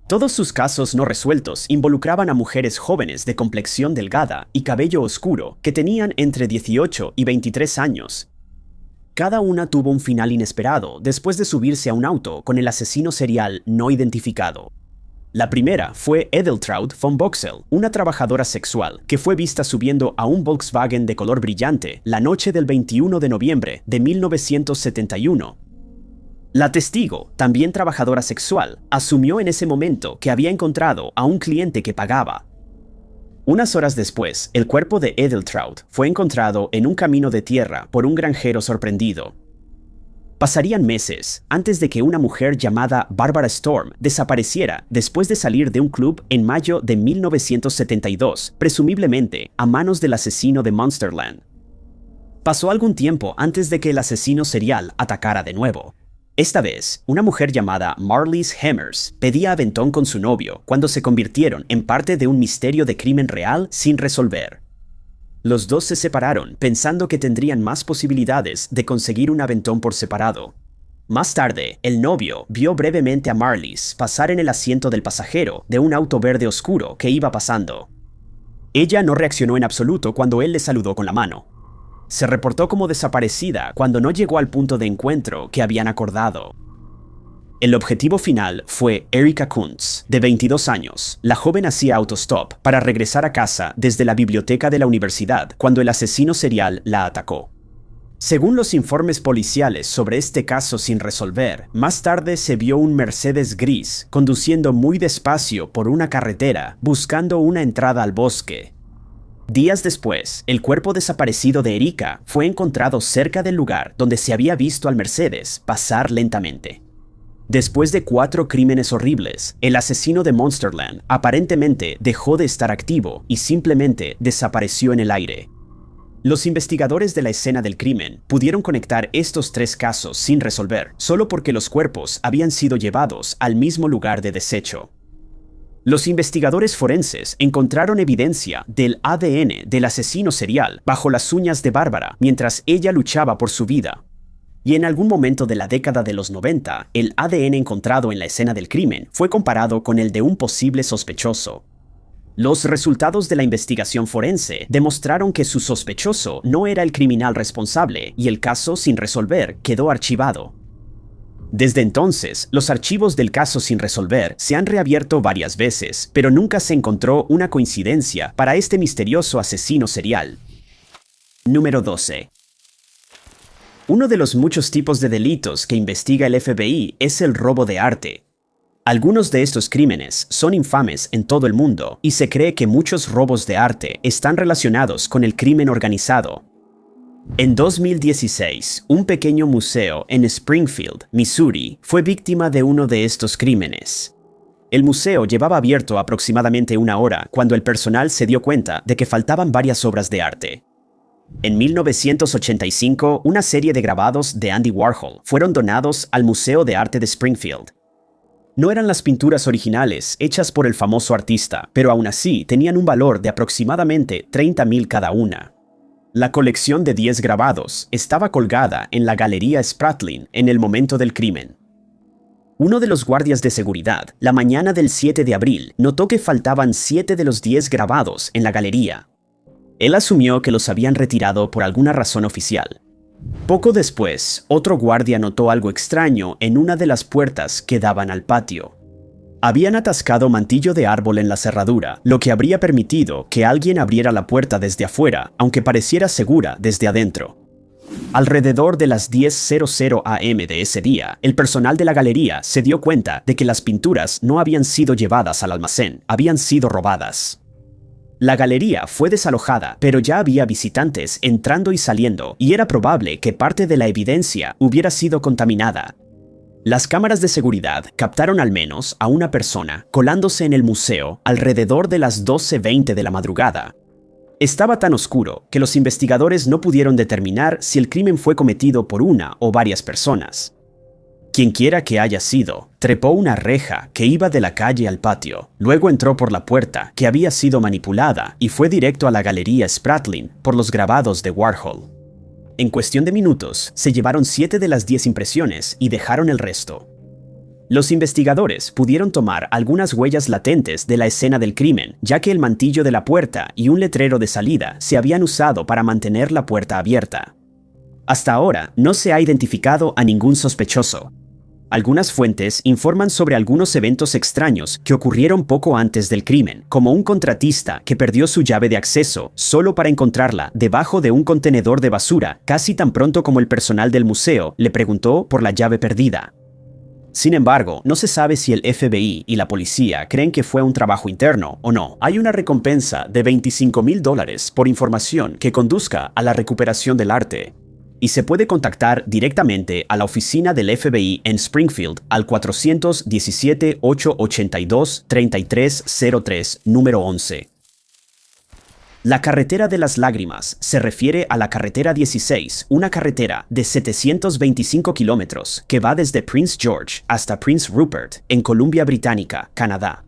Todos sus casos no resueltos involucraban a mujeres jóvenes de complexión delgada y cabello oscuro que tenían entre 18 y 23 años. Cada una tuvo un final inesperado después de subirse a un auto con el asesino serial no identificado. La primera fue Edeltraud von Boxel, una trabajadora sexual que fue vista subiendo a un Volkswagen de color brillante la noche del 21 de noviembre de 1971. La testigo, también trabajadora sexual, asumió en ese momento que había encontrado a un cliente que pagaba. Unas horas después, el cuerpo de Edeltraud fue encontrado en un camino de tierra por un granjero sorprendido. Pasarían meses antes de que una mujer llamada Barbara Storm desapareciera después de salir de un club en mayo de 1972, presumiblemente a manos del asesino de Munsterland. Pasó algún tiempo antes de que el asesino serial atacara de nuevo. Esta vez, una mujer llamada Marlies Hemmers pedía aventón con su novio cuando se convirtieron en parte de un misterio de crimen real sin resolver. Los dos se separaron pensando que tendrían más posibilidades de conseguir un aventón por separado. Más tarde, el novio vio brevemente a Marlies pasar en el asiento del pasajero de un auto verde oscuro que iba pasando. Ella no reaccionó en absoluto cuando él le saludó con la mano. Se reportó como desaparecida cuando no llegó al punto de encuentro que habían acordado. El objetivo final fue Erika Kuntz, de 22 años. La joven hacía autostop para regresar a casa desde la biblioteca de la universidad cuando el asesino serial la atacó. Según los informes policiales sobre este caso sin resolver, más tarde se vio un Mercedes gris conduciendo muy despacio por una carretera buscando una entrada al bosque. Días después, el cuerpo desaparecido de Erika fue encontrado cerca del lugar donde se había visto al Mercedes pasar lentamente. Después de 4 crímenes horribles, el asesino de Munsterland aparentemente dejó de estar activo y simplemente desapareció en el aire. Los investigadores de la escena del crimen pudieron conectar estos 3 casos sin resolver, solo porque los cuerpos habían sido llevados al mismo lugar de desecho. Los investigadores forenses encontraron evidencia del ADN del asesino serial bajo las uñas de Bárbara mientras ella luchaba por su vida. Y en algún momento de la década de los 90, el ADN encontrado en la escena del crimen fue comparado con el de un posible sospechoso. Los resultados de la investigación forense demostraron que su sospechoso no era el criminal responsable y el caso sin resolver quedó archivado. Desde entonces, los archivos del caso sin resolver se han reabierto varias veces, pero nunca se encontró una coincidencia para este misterioso asesino serial. Número 12. Uno de los muchos tipos de delitos que investiga el FBI es el robo de arte. Algunos de estos crímenes son infames en todo el mundo y se cree que muchos robos de arte están relacionados con el crimen organizado. En 2016, un pequeño museo en Springfield, Missouri, fue víctima de uno de estos crímenes. El museo llevaba abierto aproximadamente 1 hora cuando el personal se dio cuenta de que faltaban varias obras de arte. En 1985, una serie de grabados de Andy Warhol fueron donados al Museo de Arte de Springfield. No eran las pinturas originales hechas por el famoso artista, pero aún así tenían un valor de aproximadamente $30,000 cada una. La colección de 10 grabados estaba colgada en la Galería Spratling en el momento del crimen. Uno de los guardias de seguridad, la mañana del 7 de abril, notó que faltaban 7 de los 10 grabados en la galería. Él asumió que los habían retirado por alguna razón oficial. Poco después, otro guardia notó algo extraño en una de las puertas que daban al patio. Habían atascado mantillo de árbol en la cerradura, lo que habría permitido que alguien abriera la puerta desde afuera, aunque pareciera segura desde adentro. Alrededor de las 10:00 am de ese día, el personal de la galería se dio cuenta de que las pinturas no habían sido llevadas al almacén, habían sido robadas. La galería fue desalojada, pero ya había visitantes entrando y saliendo, y era probable que parte de la evidencia hubiera sido contaminada. Las cámaras de seguridad captaron al menos a una persona colándose en el museo alrededor de las 12:20 de la madrugada. Estaba tan oscuro que los investigadores no pudieron determinar si el crimen fue cometido por una o varias personas. Quienquiera que haya sido, trepó una reja que iba de la calle al patio, luego entró por la puerta que había sido manipulada y fue directo a la Galería Spratling por los grabados de Warhol. En cuestión de minutos, se llevaron 7 de las 10 impresiones y dejaron el resto. Los investigadores pudieron tomar algunas huellas latentes de la escena del crimen, ya que el mantillo de la puerta y un letrero de salida se habían usado para mantener la puerta abierta. Hasta ahora, no se ha identificado a ningún sospechoso. Algunas fuentes informan sobre algunos eventos extraños que ocurrieron poco antes del crimen, como un contratista que perdió su llave de acceso solo para encontrarla debajo de un contenedor de basura casi tan pronto como el personal del museo le preguntó por la llave perdida. Sin embargo, no se sabe si el FBI y la policía creen que fue un trabajo interno o no. Hay una recompensa de $25,000 por información que conduzca a la recuperación del arte. Y se puede contactar directamente a la oficina del FBI en Springfield al 417-882-3303, número 11. La carretera de las lágrimas se refiere a la carretera 16, una carretera de 725 kilómetros que va desde Prince George hasta Prince Rupert, en Columbia Británica, Canadá.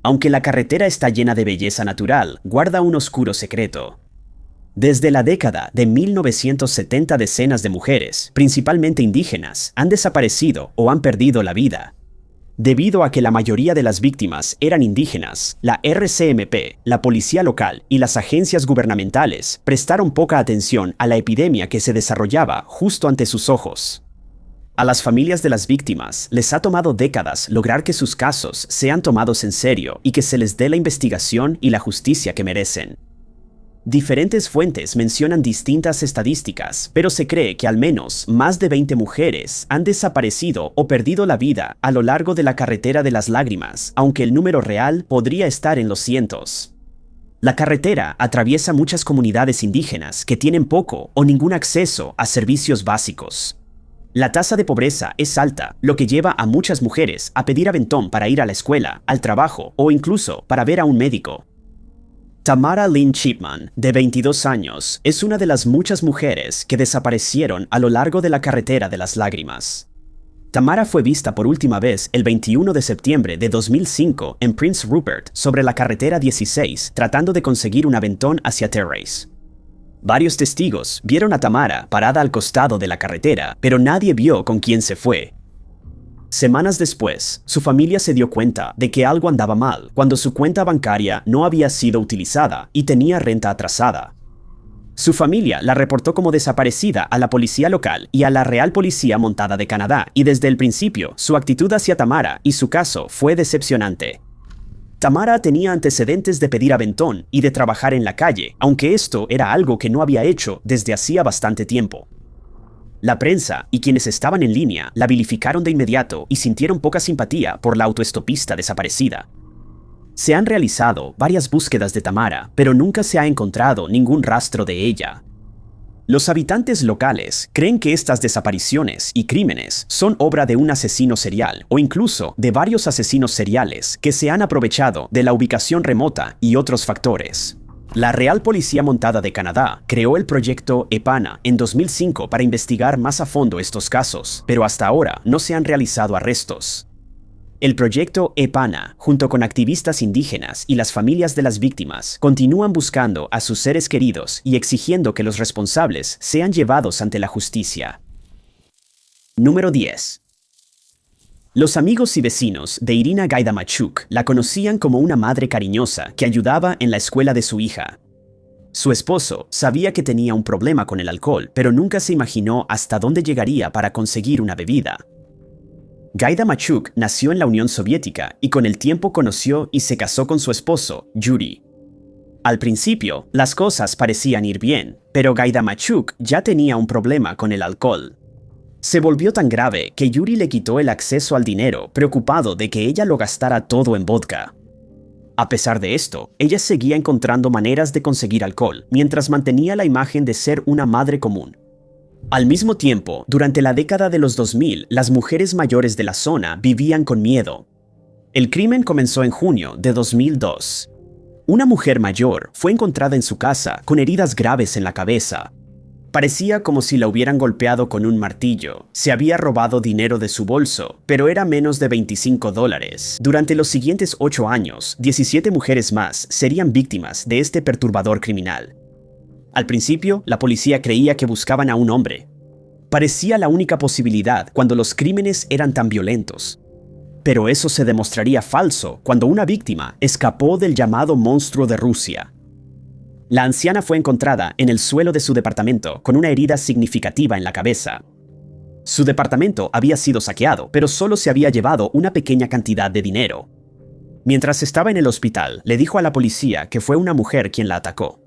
Aunque la carretera está llena de belleza natural, guarda un oscuro secreto. Desde la década de 1970 decenas de mujeres, principalmente indígenas, han desaparecido o han perdido la vida. Debido a que la mayoría de las víctimas eran indígenas, la RCMP, la policía local y las agencias gubernamentales prestaron poca atención a la epidemia que se desarrollaba justo ante sus ojos. A las familias de las víctimas les ha tomado décadas lograr que sus casos sean tomados en serio y que se les dé la investigación y la justicia que merecen. Diferentes fuentes mencionan distintas estadísticas, pero se cree que al menos más de 20 mujeres han desaparecido o perdido la vida a lo largo de la carretera de las lágrimas, aunque el número real podría estar en los cientos. La carretera atraviesa muchas comunidades indígenas que tienen poco o ningún acceso a servicios básicos. La tasa de pobreza es alta, lo que lleva a muchas mujeres a pedir aventón para ir a la escuela, al trabajo o incluso para ver a un médico. Tamara Lynn Chipman, de 22 años, es una de las muchas mujeres que desaparecieron a lo largo de la carretera de las lágrimas. Tamara fue vista por última vez el 21 de septiembre de 2005 en Prince Rupert sobre la carretera 16 tratando de conseguir un aventón hacia Terrace. Varios testigos vieron a Tamara parada al costado de la carretera, pero nadie vio con quién se fue. Semanas después, su familia se dio cuenta de que algo andaba mal cuando su cuenta bancaria no había sido utilizada y tenía renta atrasada. Su familia la reportó como desaparecida a la policía local y a la Real Policía Montada de Canadá, y desde el principio su actitud hacia Tamara y su caso fue decepcionante. Tamara tenía antecedentes de pedir aventón y de trabajar en la calle, aunque esto era algo que no había hecho desde hacía bastante tiempo. La prensa y quienes estaban en línea la vilificaron de inmediato y sintieron poca simpatía por la autoestopista desaparecida. Se han realizado varias búsquedas de Tamara, pero nunca se ha encontrado ningún rastro de ella. Los habitantes locales creen que estas desapariciones y crímenes son obra de un asesino serial o incluso de varios asesinos seriales que se han aprovechado de la ubicación remota y otros factores. La Real Policía Montada de Canadá creó el proyecto EPANA en 2005 para investigar más a fondo estos casos, pero hasta ahora no se han realizado arrestos. El proyecto EPANA, junto con activistas indígenas y las familias de las víctimas, continúan buscando a sus seres queridos y exigiendo que los responsables sean llevados ante la justicia. Número 10. Los amigos y vecinos de Irina Gaidamachuk la conocían como una madre cariñosa que ayudaba en la escuela de su hija. Su esposo sabía que tenía un problema con el alcohol, pero nunca se imaginó hasta dónde llegaría para conseguir una bebida. Gaidamachuk nació en la Unión Soviética y con el tiempo conoció y se casó con su esposo, Yuri. Al principio, las cosas parecían ir bien, pero Gaidamachuk ya tenía un problema con el alcohol. Se volvió tan grave que Yuri le quitó el acceso al dinero, preocupado de que ella lo gastara todo en vodka. A pesar de esto, ella seguía encontrando maneras de conseguir alcohol, mientras mantenía la imagen de ser una madre común. Al mismo tiempo, durante la década de los 2000, las mujeres mayores de la zona vivían con miedo. El crimen comenzó en junio de 2002. Una mujer mayor fue encontrada en su casa con heridas graves en la cabeza. Parecía como si la hubieran golpeado con un martillo. Se había robado dinero de su bolso, pero era menos de $25. Durante los siguientes 8 años, 17 mujeres más serían víctimas de este perturbador criminal. Al principio, la policía creía que buscaban a un hombre. Parecía la única posibilidad cuando los crímenes eran tan violentos. Pero eso se demostraría falso cuando una víctima escapó del llamado monstruo de Rusia. La anciana fue encontrada en el suelo de su departamento con una herida significativa en la cabeza. Su departamento había sido saqueado, pero solo se había llevado una pequeña cantidad de dinero. Mientras estaba en el hospital, le dijo a la policía que fue una mujer quien la atacó.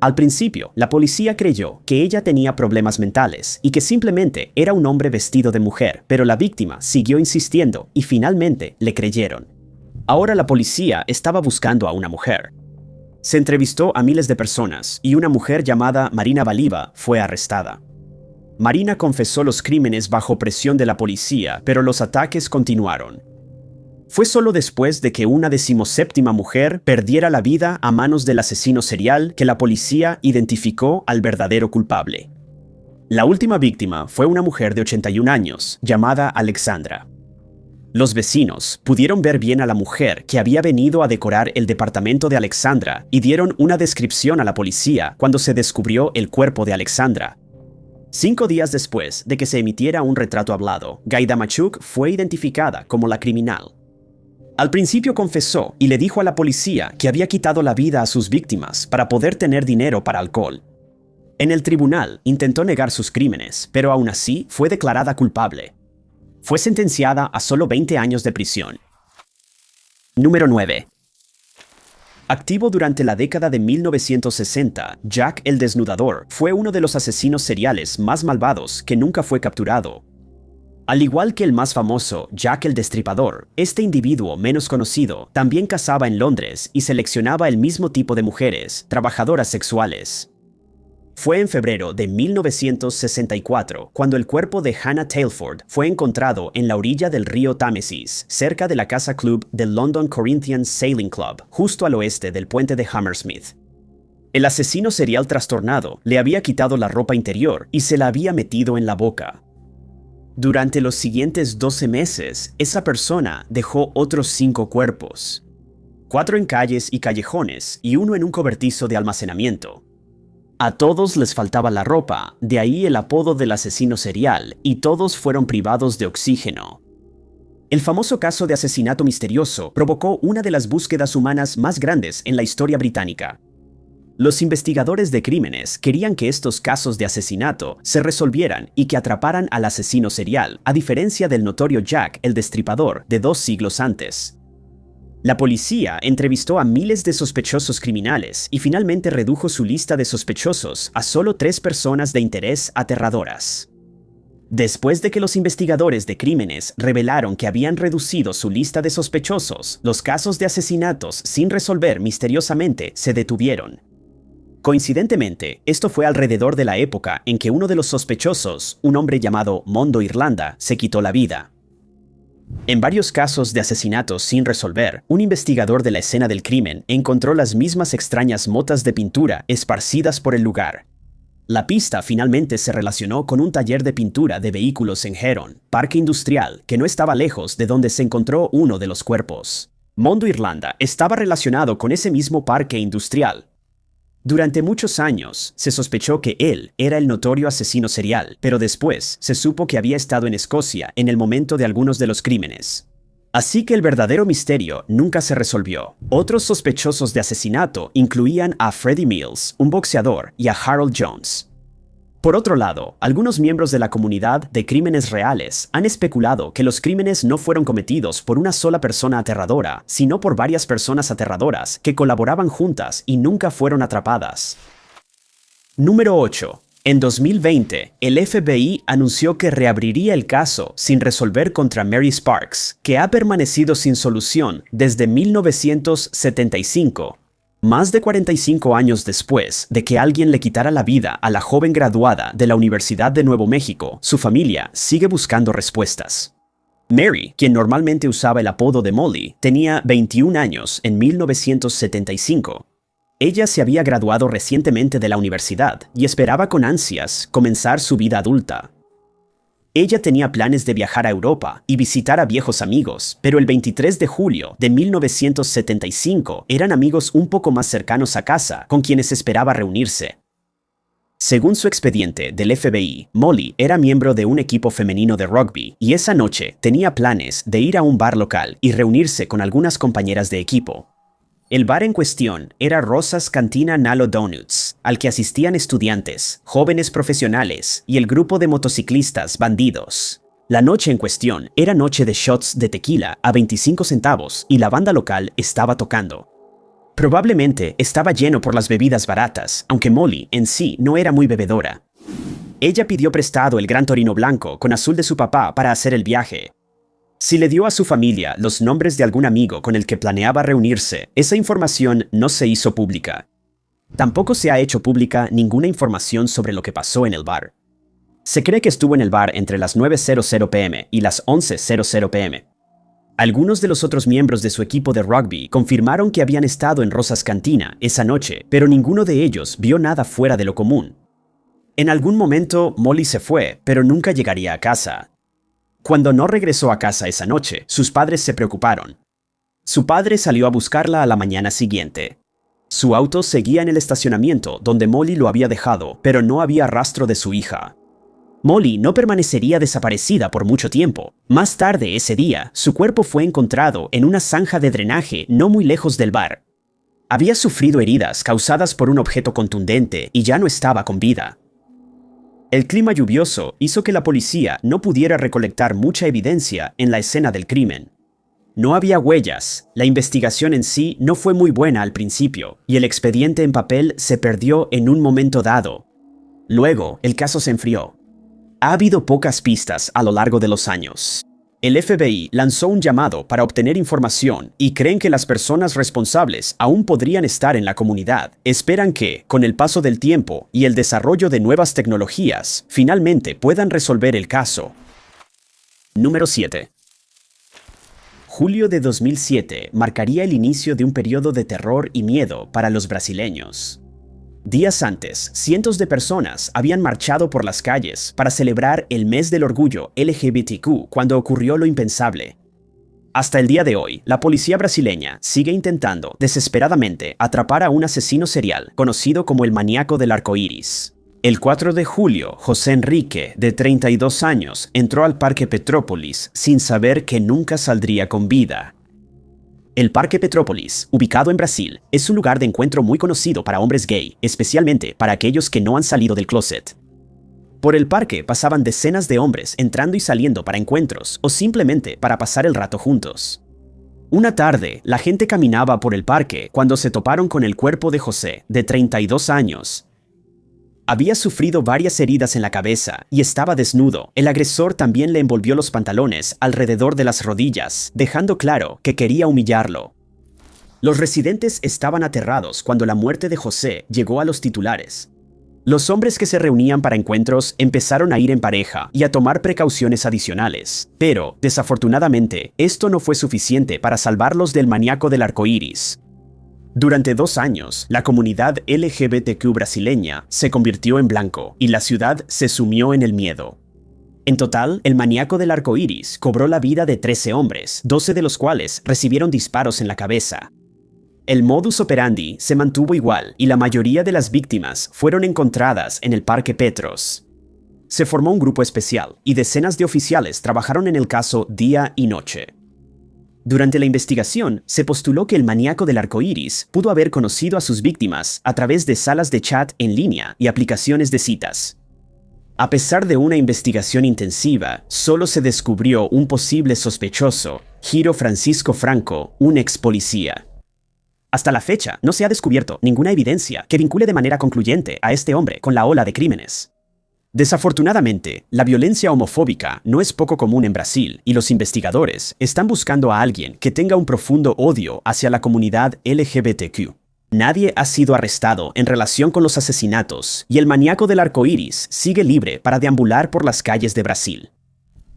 Al principio, la policía creyó que ella tenía problemas mentales y que simplemente era un hombre vestido de mujer, pero la víctima siguió insistiendo y finalmente le creyeron. Ahora la policía estaba buscando a una mujer. Se entrevistó a miles de personas y una mujer llamada Marina Valiva fue arrestada. Marina confesó los crímenes bajo presión de la policía, pero los ataques continuaron. Fue solo después de que una 17ª mujer perdiera la vida a manos del asesino serial que la policía identificó al verdadero culpable. La última víctima fue una mujer de 81 años, llamada Alexandra. Los vecinos pudieron ver bien a la mujer que había venido a decorar el departamento de Alexandra y dieron una descripción a la policía cuando se descubrió el cuerpo de Alexandra. 5 días después de que se emitiera un retrato hablado, Gaida Machuk fue identificada como la criminal. Al principio confesó y le dijo a la policía que había quitado la vida a sus víctimas para poder tener dinero para alcohol. En el tribunal intentó negar sus crímenes, pero aún así fue declarada culpable. Fue sentenciada a solo 20 años de prisión. Número 9. Activo durante la década de 1960, Jack el Desnudador fue uno de los asesinos seriales más malvados que nunca fue capturado. Al igual que el más famoso, Jack el Destripador, este individuo menos conocido también cazaba en Londres y seleccionaba el mismo tipo de mujeres, trabajadoras sexuales. Fue en febrero de 1964 cuando el cuerpo de Hannah Tailford fue encontrado en la orilla del río Támesis, cerca de la casa club del London Corinthians Sailing Club, justo al oeste del puente de Hammersmith. El asesino serial trastornado le había quitado la ropa interior y se la había metido en la boca. Durante los siguientes 12 meses, esa persona dejó otros 5 cuerpos. 4 en calles y callejones y 1 en un cobertizo de almacenamiento. A todos les faltaba la ropa, de ahí el apodo del asesino serial, y todos fueron privados de oxígeno. El famoso caso de asesinato misterioso provocó una de las búsquedas humanas más grandes en la historia británica. Los investigadores de crímenes querían que estos casos de asesinato se resolvieran y que atraparan al asesino serial, a diferencia del notorio Jack el Destripador de 2 siglos antes. La policía entrevistó a miles de sospechosos criminales y finalmente redujo su lista de sospechosos a solo 3 personas de interés aterradoras. Después de que los investigadores de crímenes revelaron que habían reducido su lista de sospechosos, los casos de asesinatos sin resolver misteriosamente se detuvieron. Coincidentemente, esto fue alrededor de la época en que uno de los sospechosos, un hombre llamado Mondo Irlanda, se quitó la vida. En varios casos de asesinatos sin resolver, un investigador de la escena del crimen encontró las mismas extrañas motas de pintura esparcidas por el lugar. La pista finalmente se relacionó con un taller de pintura de vehículos en Heron, parque industrial, que no estaba lejos de donde se encontró uno de los cuerpos. Mondo Irlanda estaba relacionado con ese mismo parque industrial. Durante muchos años, se sospechó que él era el notorio asesino serial, pero después se supo que había estado en Escocia en el momento de algunos de los crímenes. Así que el verdadero misterio nunca se resolvió. Otros sospechosos de asesinato incluían a Freddie Mills, un boxeador, y a Harold Jones. Por otro lado, algunos miembros de la comunidad de crímenes reales han especulado que los crímenes no fueron cometidos por una sola persona aterradora, sino por varias personas aterradoras que colaboraban juntas y nunca fueron atrapadas. Número 8. En 2020, el FBI anunció que reabriría el caso sin resolver contra Mary Sparks, que ha permanecido sin solución desde 1975. Más de 45 años después de que alguien le quitara la vida a la joven graduada de la Universidad de Nuevo México, su familia sigue buscando respuestas. Mary, quien normalmente usaba el apodo de Molly, tenía 21 años en 1975. Ella se había graduado recientemente de la universidad y esperaba con ansias comenzar su vida adulta. Ella tenía planes de viajar a Europa y visitar a viejos amigos, pero el 23 de julio de 1975 eran amigos un poco más cercanos a casa con quienes esperaba reunirse. Según su expediente del FBI, Molly era miembro de un equipo femenino de rugby y esa noche tenía planes de ir a un bar local y reunirse con algunas compañeras de equipo. El bar en cuestión era Rosa's Cantina Nalo Donuts, al que asistían estudiantes, jóvenes profesionales y el grupo de motociclistas bandidos. La noche en cuestión era noche de shots de tequila a 25 centavos y la banda local estaba tocando. Probablemente estaba lleno por las bebidas baratas, aunque Molly en sí no era muy bebedora. Ella pidió prestado el Gran Torino blanco con azul de su papá para hacer el viaje. Si le dio a su familia los nombres de algún amigo con el que planeaba reunirse, esa información no se hizo pública. Tampoco se ha hecho pública ninguna información sobre lo que pasó en el bar. Se cree que estuvo en el bar entre las 9:00 p.m. y las 11:00 p.m. Algunos de los otros miembros de su equipo de rugby confirmaron que habían estado en Rosas Cantina esa noche, pero ninguno de ellos vio nada fuera de lo común. En algún momento, Molly se fue, pero nunca llegaría a casa. Cuando no regresó a casa esa noche, sus padres se preocuparon. Su padre salió a buscarla a la mañana siguiente. Su auto seguía en el estacionamiento donde Molly lo había dejado, pero no había rastro de su hija. Molly no permanecería desaparecida por mucho tiempo. Más tarde ese día, su cuerpo fue encontrado en una zanja de drenaje no muy lejos del bar. Había sufrido heridas causadas por un objeto contundente y ya no estaba con vida. El clima lluvioso hizo que la policía no pudiera recolectar mucha evidencia en la escena del crimen. No había huellas, la investigación en sí no fue muy buena al principio, y el expediente en papel se perdió en un momento dado. Luego, el caso se enfrió. Ha habido pocas pistas a lo largo de los años. El FBI lanzó un llamado para obtener información y creen que las personas responsables aún podrían estar en la comunidad. Esperan que, con el paso del tiempo y el desarrollo de nuevas tecnologías, finalmente puedan resolver el caso. Número 7. Julio de 2007 marcaría el inicio de un periodo de terror y miedo para los brasileños. Días antes, cientos de personas habían marchado por las calles para celebrar el mes del orgullo LGBTQ cuando ocurrió lo impensable. Hasta el día de hoy, la policía brasileña sigue intentando desesperadamente atrapar a un asesino serial conocido como el maníaco del arco iris. El 4 de julio, José Enrique, de 32 años, entró al Parque Petrópolis sin saber que nunca saldría con vida. El Parque Petrópolis, ubicado en Brasil, es un lugar de encuentro muy conocido para hombres gay, especialmente para aquellos que no han salido del closet. Por el parque pasaban decenas de hombres entrando y saliendo para encuentros o simplemente para pasar el rato juntos. Una tarde, la gente caminaba por el parque cuando se toparon con el cuerpo de José, de 32 años. Había sufrido varias heridas en la cabeza y estaba desnudo. El agresor también le envolvió los pantalones alrededor de las rodillas, dejando claro que quería humillarlo. Los residentes estaban aterrados cuando la muerte de José llegó a los titulares. Los hombres que se reunían para encuentros empezaron a ir en pareja y a tomar precauciones adicionales. Pero, desafortunadamente, esto no fue suficiente para salvarlos del maníaco del arco iris. Durante 2 años, la comunidad LGBTQ brasileña se convirtió en blanco y la ciudad se sumió en el miedo. En total, el maníaco del arco iris cobró la vida de 13 hombres, 12 de los cuales recibieron disparos en la cabeza. El modus operandi se mantuvo igual y la mayoría de las víctimas fueron encontradas en el Parque Petros. Se formó un grupo especial y decenas de oficiales trabajaron en el caso día y noche. Durante la investigación, se postuló que el maníaco del arco iris pudo haber conocido a sus víctimas a través de salas de chat en línea y aplicaciones de citas. A pesar de una investigación intensiva, solo se descubrió un posible sospechoso, Giro Francisco Franco, un ex policía. Hasta la fecha, no se ha descubierto ninguna evidencia que vincule de manera concluyente a este hombre con la ola de crímenes. Desafortunadamente, la violencia homofóbica no es poco común en Brasil y los investigadores están buscando a alguien que tenga un profundo odio hacia la comunidad LGBTQ. Nadie ha sido arrestado en relación con los asesinatos y el maníaco del arco iris sigue libre para deambular por las calles de Brasil.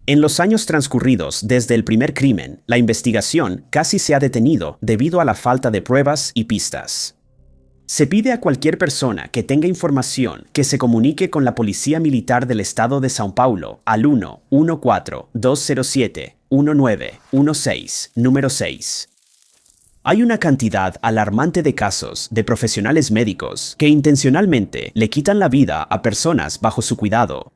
En los años transcurridos desde el primer crimen, la investigación casi se ha detenido debido a la falta de pruebas y pistas. Se pide a cualquier persona que tenga información que se comunique con la Policía Militar del Estado de São Paulo al 1-14-207-1916, número 6. Hay una cantidad alarmante de casos de profesionales médicos que intencionalmente le quitan la vida a personas bajo su cuidado.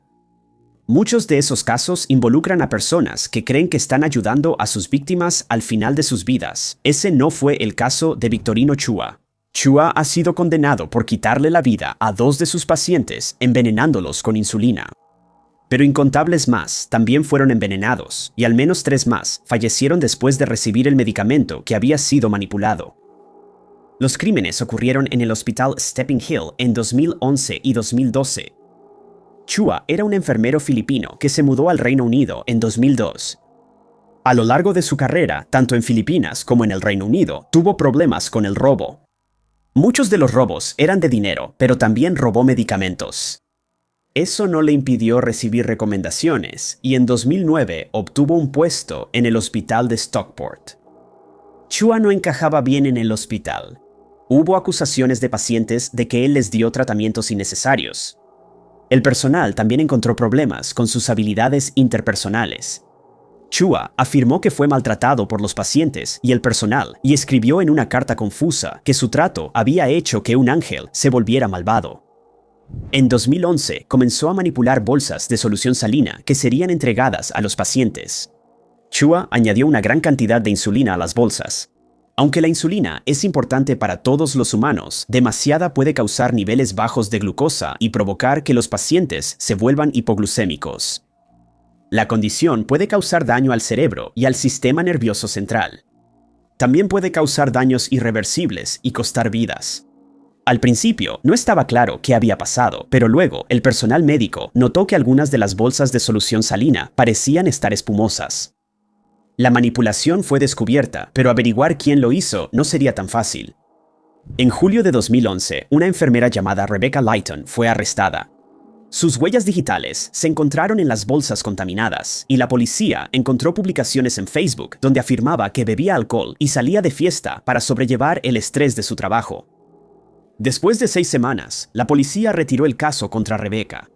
Muchos de esos casos involucran a personas que creen que están ayudando a sus víctimas al final de sus vidas. Ese no fue el caso de Victorino Chua. Chua ha sido condenado por quitarle la vida a 2 de sus pacientes envenenándolos con insulina. Pero incontables más también fueron envenenados y al menos 3 más fallecieron después de recibir el medicamento que había sido manipulado. Los crímenes ocurrieron en el hospital Stepping Hill en 2011 y 2012. Chua era un enfermero filipino que se mudó al Reino Unido en 2002. A lo largo de su carrera, tanto en Filipinas como en el Reino Unido, tuvo problemas con el robo. Muchos de los robos eran de dinero, pero también robó medicamentos. Eso no le impidió recibir recomendaciones y en 2009 obtuvo un puesto en el hospital de Stockport. Chua no encajaba bien en el hospital. Hubo acusaciones de pacientes de que él les dio tratamientos innecesarios. El personal también encontró problemas con sus habilidades interpersonales. Chua afirmó que fue maltratado por los pacientes y el personal y escribió en una carta confusa que su trato había hecho que un ángel se volviera malvado. En 2011 comenzó a manipular bolsas de solución salina que serían entregadas a los pacientes. Chua añadió una gran cantidad de insulina a las bolsas. Aunque la insulina es importante para todos los humanos, demasiada puede causar niveles bajos de glucosa y provocar que los pacientes se vuelvan hipoglucémicos. La condición puede causar daño al cerebro y al sistema nervioso central. También puede causar daños irreversibles y costar vidas. Al principio no estaba claro qué había pasado, pero luego el personal médico notó que algunas de las bolsas de solución salina parecían estar espumosas. La manipulación fue descubierta, pero averiguar quién lo hizo no sería tan fácil. En julio de 2011, una enfermera llamada Rebecca Lighton fue arrestada. Sus huellas digitales se encontraron en las bolsas contaminadas y la policía encontró publicaciones en Facebook donde afirmaba que bebía alcohol y salía de fiesta para sobrellevar el estrés de su trabajo. Después de 6 semanas, la policía retiró el caso contra Rebecca.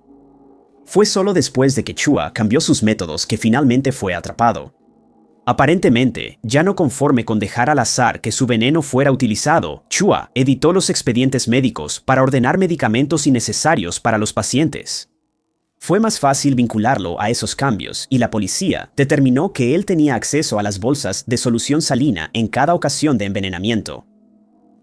Fue solo después de que Chua cambió sus métodos que finalmente fue atrapado. Aparentemente, ya no conforme con dejar al azar que su veneno fuera utilizado, Chua editó los expedientes médicos para ordenar medicamentos innecesarios para los pacientes. Fue más fácil vincularlo a esos cambios y la policía determinó que él tenía acceso a las bolsas de solución salina en cada ocasión de envenenamiento.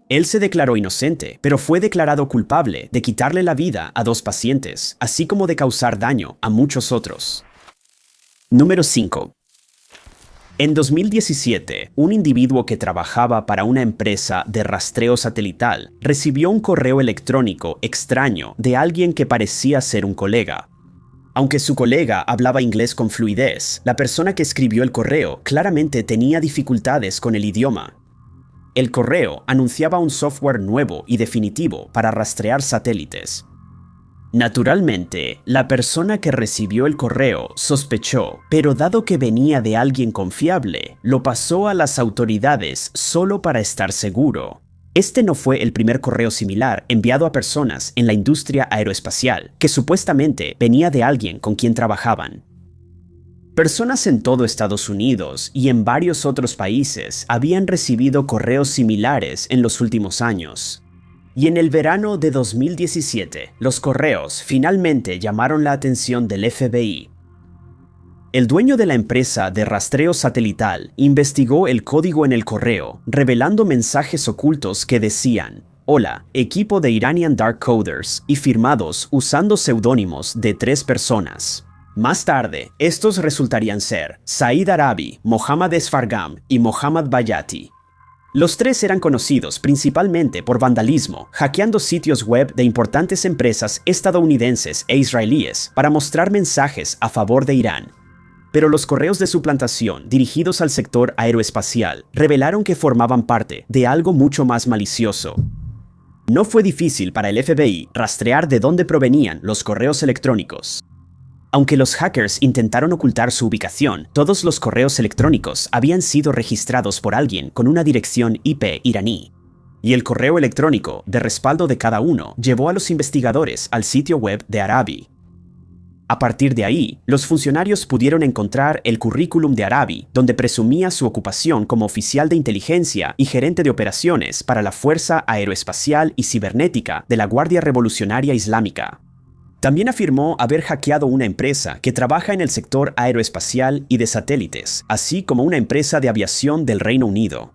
Él se declaró inocente, pero fue declarado culpable de quitarle la vida a 2 pacientes, así como de causar daño a muchos otros. Número 5. En 2017, un individuo que trabajaba para una empresa de rastreo satelital recibió un correo electrónico extraño de alguien que parecía ser un colega. Aunque su colega hablaba inglés con fluidez, la persona que escribió el correo claramente tenía dificultades con el idioma. El correo anunciaba un software nuevo y definitivo para rastrear satélites. Naturalmente, la persona que recibió el correo sospechó, pero dado que venía de alguien confiable, lo pasó a las autoridades solo para estar seguro. Este no fue el primer correo similar enviado a personas en la industria aeroespacial, que supuestamente venía de alguien con quien trabajaban. Personas en todo Estados Unidos y en varios otros países habían recibido correos similares en los últimos años. Y en el verano de 2017, los correos finalmente llamaron la atención del FBI. El dueño de la empresa de rastreo satelital investigó el código en el correo, revelando mensajes ocultos que decían: "Hola, equipo de Iranian Dark Coders", y firmados usando seudónimos de 3 personas. Más tarde, estos resultarían ser Said Arabi, Mohammad Esfargam y Mohammad Bayati. Los 3 eran conocidos principalmente por vandalismo, hackeando sitios web de importantes empresas estadounidenses e israelíes para mostrar mensajes a favor de Irán. Pero los correos de suplantación dirigidos al sector aeroespacial revelaron que formaban parte de algo mucho más malicioso. No fue difícil para el FBI rastrear de dónde provenían los correos electrónicos. Aunque los hackers intentaron ocultar su ubicación, todos los correos electrónicos habían sido registrados por alguien con una dirección IP iraní. Y el correo electrónico de respaldo de cada uno llevó a los investigadores al sitio web de Arabi. A partir de ahí, los funcionarios pudieron encontrar el currículum de Arabi, donde presumía su ocupación como oficial de inteligencia y gerente de operaciones para la Fuerza Aeroespacial y Cibernética de la Guardia Revolucionaria Islámica. También afirmó haber hackeado una empresa que trabaja en el sector aeroespacial y de satélites, así como una empresa de aviación del Reino Unido.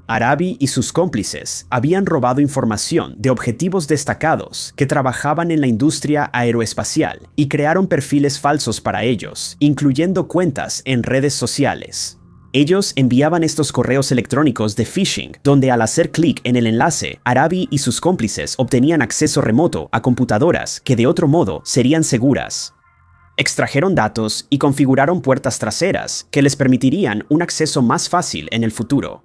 Arabi y sus cómplices habían robado información de objetivos destacados que trabajaban en la industria aeroespacial y crearon perfiles falsos para ellos, incluyendo cuentas en redes sociales. Ellos enviaban estos correos electrónicos de phishing, donde al hacer clic en el enlace, Arabi y sus cómplices obtenían acceso remoto a computadoras que de otro modo serían seguras. Extrajeron datos y configuraron puertas traseras que les permitirían un acceso más fácil en el futuro.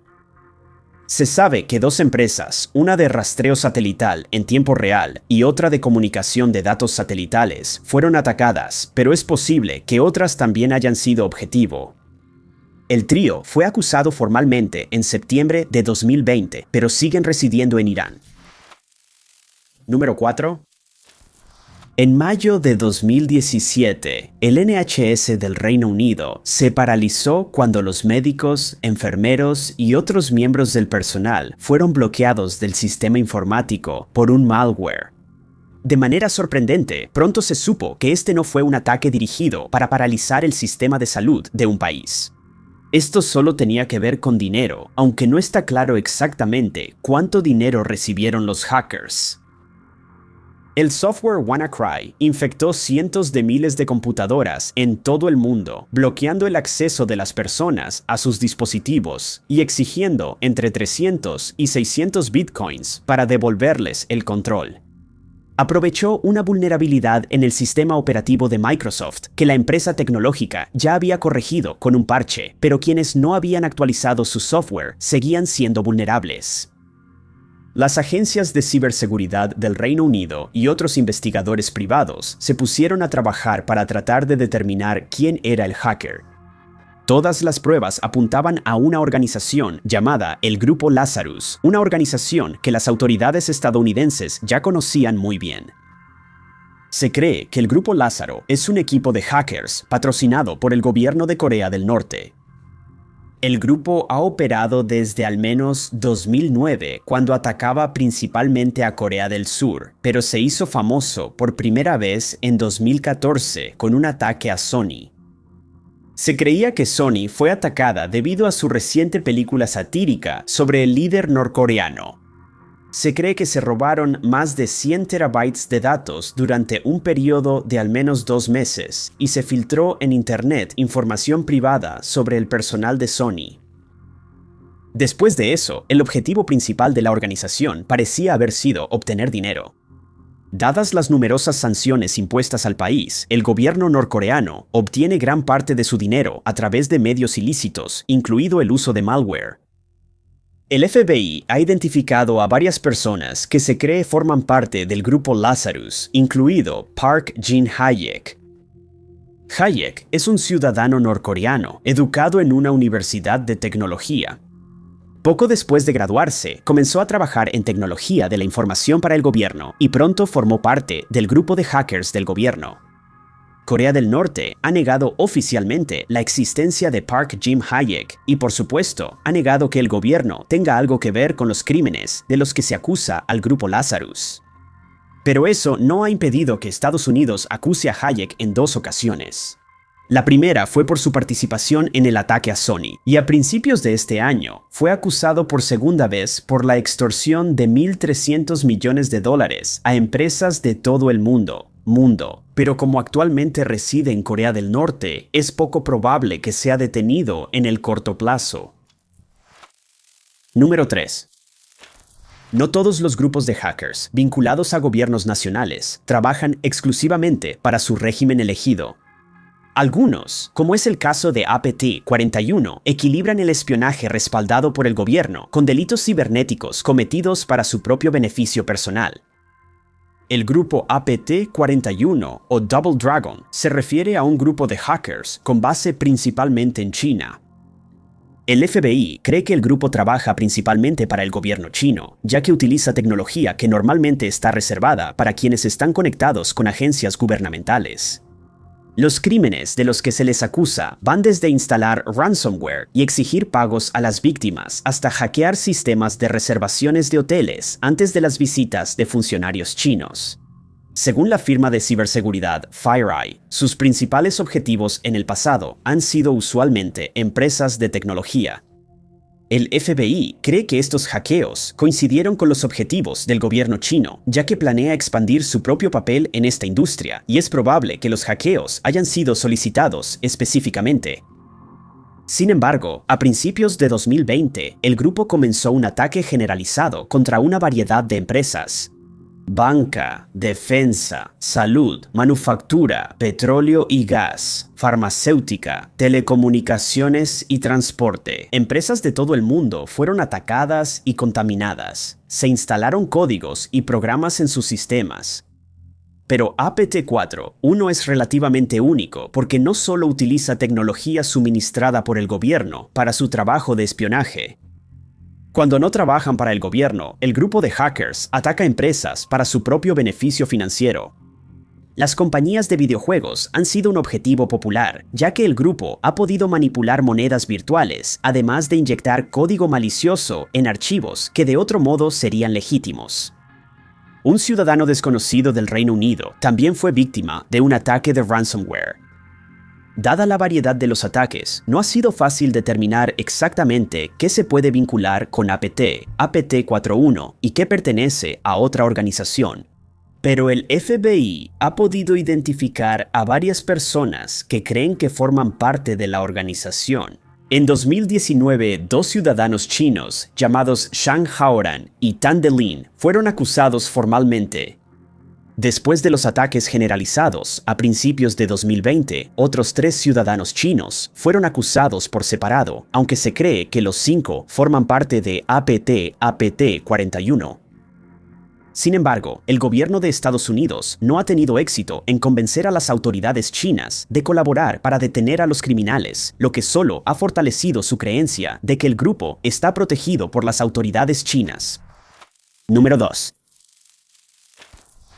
Se sabe que dos empresas, una de rastreo satelital en tiempo real y otra de comunicación de datos satelitales, fueron atacadas, pero es posible que otras también hayan sido objetivo. El trío fue acusado formalmente en septiembre de 2020, pero siguen residiendo en Irán. Número 4. En mayo de 2017, el NHS del Reino Unido se paralizó cuando los médicos, enfermeros y otros miembros del personal fueron bloqueados del sistema informático por un malware. De manera sorprendente, pronto se supo que este no fue un ataque dirigido para paralizar el sistema de salud de un país. Esto solo tenía que ver con dinero, aunque no está claro exactamente cuánto dinero recibieron los hackers. El software WannaCry infectó cientos de miles de computadoras en todo el mundo, bloqueando el acceso de las personas a sus dispositivos y exigiendo entre 300 y 600 bitcoins para devolverles el control. Aprovechó una vulnerabilidad en el sistema operativo de Microsoft que la empresa tecnológica ya había corregido con un parche, pero quienes no habían actualizado su software seguían siendo vulnerables. Las agencias de ciberseguridad del Reino Unido y otros investigadores privados se pusieron a trabajar para tratar de determinar quién era el hacker. Todas las pruebas apuntaban a una organización llamada el Grupo Lazarus, una organización que las autoridades estadounidenses ya conocían muy bien. Se cree que el Grupo Lázaro es un equipo de hackers patrocinado por el gobierno de Corea del Norte. El grupo ha operado desde al menos 2009, cuando atacaba principalmente a Corea del Sur, pero se hizo famoso por primera vez en 2014 con un ataque a Sony. Se creía que Sony fue atacada debido a su reciente película satírica sobre el líder norcoreano. Se cree que se robaron más de 100 terabytes de datos durante un periodo de al menos 2 meses y se filtró en Internet información privada sobre el personal de Sony. Después de eso, el objetivo principal de la organización parecía haber sido obtener dinero. Dadas las numerosas sanciones impuestas al país, el gobierno norcoreano obtiene gran parte de su dinero a través de medios ilícitos, incluido el uso de malware. El FBI ha identificado a varias personas que se cree forman parte del grupo Lazarus, incluido Park Jin-hayek. Hayek es un ciudadano norcoreano, educado en una universidad de tecnología. Poco después de graduarse, comenzó a trabajar en tecnología de la información para el gobierno y pronto formó parte del grupo de hackers del gobierno. Corea del Norte ha negado oficialmente la existencia de Park Jin-hayek y, por supuesto, ha negado que el gobierno tenga algo que ver con los crímenes de los que se acusa al grupo Lazarus. Pero eso no ha impedido que Estados Unidos acuse a Hayek en 2 ocasiones. La primera fue por su participación en el ataque a Sony, y a principios de este año fue acusado por segunda vez por la extorsión de $1.300 millones a empresas de todo el mundo. Pero como actualmente reside en Corea del Norte, es poco probable que sea detenido en el corto plazo. Número 3. No todos los grupos de hackers vinculados a gobiernos nacionales trabajan exclusivamente para su régimen elegido. Algunos, como es el caso de APT-41, equilibran el espionaje respaldado por el gobierno con delitos cibernéticos cometidos para su propio beneficio personal. El grupo APT-41 o Double Dragon se refiere a un grupo de hackers con base principalmente en China. El FBI cree que el grupo trabaja principalmente para el gobierno chino, ya que utiliza tecnología que normalmente está reservada para quienes están conectados con agencias gubernamentales. Los crímenes de los que se les acusa van desde instalar ransomware y exigir pagos a las víctimas hasta hackear sistemas de reservaciones de hoteles antes de las visitas de funcionarios chinos. Según la firma de ciberseguridad FireEye, sus principales objetivos en el pasado han sido usualmente empresas de tecnología. El FBI cree que estos hackeos coincidieron con los objetivos del gobierno chino, ya que planea expandir su propio papel en esta industria, y es probable que los hackeos hayan sido solicitados específicamente. Sin embargo, a principios de 2020, el grupo comenzó un ataque generalizado contra una variedad de empresas. Banca, defensa, salud, manufactura, petróleo y gas, farmacéutica, telecomunicaciones y transporte. Empresas de todo el mundo fueron atacadas y contaminadas. Se instalaron códigos y programas en sus sistemas. Pero APT-4 es relativamente único porque no solo utiliza tecnología suministrada por el gobierno para su trabajo de espionaje. Cuando no trabajan para el gobierno, el grupo de hackers ataca empresas para su propio beneficio financiero. Las compañías de videojuegos han sido un objetivo popular, ya que el grupo ha podido manipular monedas virtuales, además de inyectar código malicioso en archivos que de otro modo serían legítimos. Un ciudadano desconocido del Reino Unido también fue víctima de un ataque de ransomware. Dada la variedad de los ataques, no ha sido fácil determinar exactamente qué se puede vincular con APT-41 y qué pertenece a otra organización. Pero el FBI ha podido identificar a varias personas que creen que forman parte de la organización. En 2019, dos ciudadanos chinos llamados Shang Haoran y Tan Delin fueron acusados formalmente. Después de los ataques generalizados, a principios de 2020, otros 3 ciudadanos chinos fueron acusados por separado, aunque se cree que los 5 forman parte de APT-41. Sin embargo, el gobierno de Estados Unidos no ha tenido éxito en convencer a las autoridades chinas de colaborar para detener a los criminales, lo que solo ha fortalecido su creencia de que el grupo está protegido por las autoridades chinas. Número 2.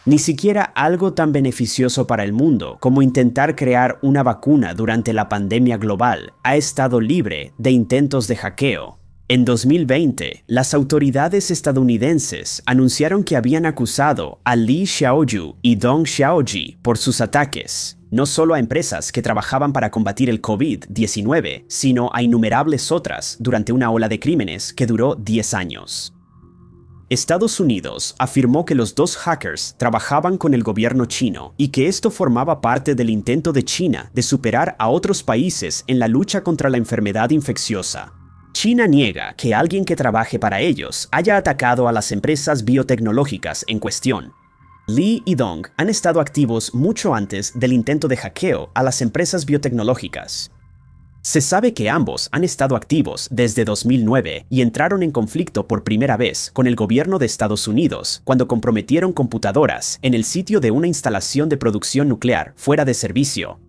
Ni siquiera algo tan beneficioso para el mundo como intentar crear una vacuna durante la pandemia global ha estado libre de intentos de hackeo. En 2020, las autoridades estadounidenses anunciaron que habían acusado a Li Xiaoyu y Dong Xiaoji por sus ataques, no solo a empresas que trabajaban para combatir el COVID-19, sino a innumerables otras durante una ola de crímenes que duró 10 años. Estados Unidos afirmó que los 2 hackers trabajaban con el gobierno chino y que esto formaba parte del intento de China de superar a otros países en la lucha contra la enfermedad infecciosa. China niega que alguien que trabaje para ellos haya atacado a las empresas biotecnológicas en cuestión. Li y Dong han estado activos mucho antes del intento de hackeo a las empresas biotecnológicas. Se sabe que ambos han estado activos desde 2009 y entraron en conflicto por primera vez con el gobierno de Estados Unidos cuando comprometieron computadoras en el sitio de una instalación de producción nuclear fuera de servicio.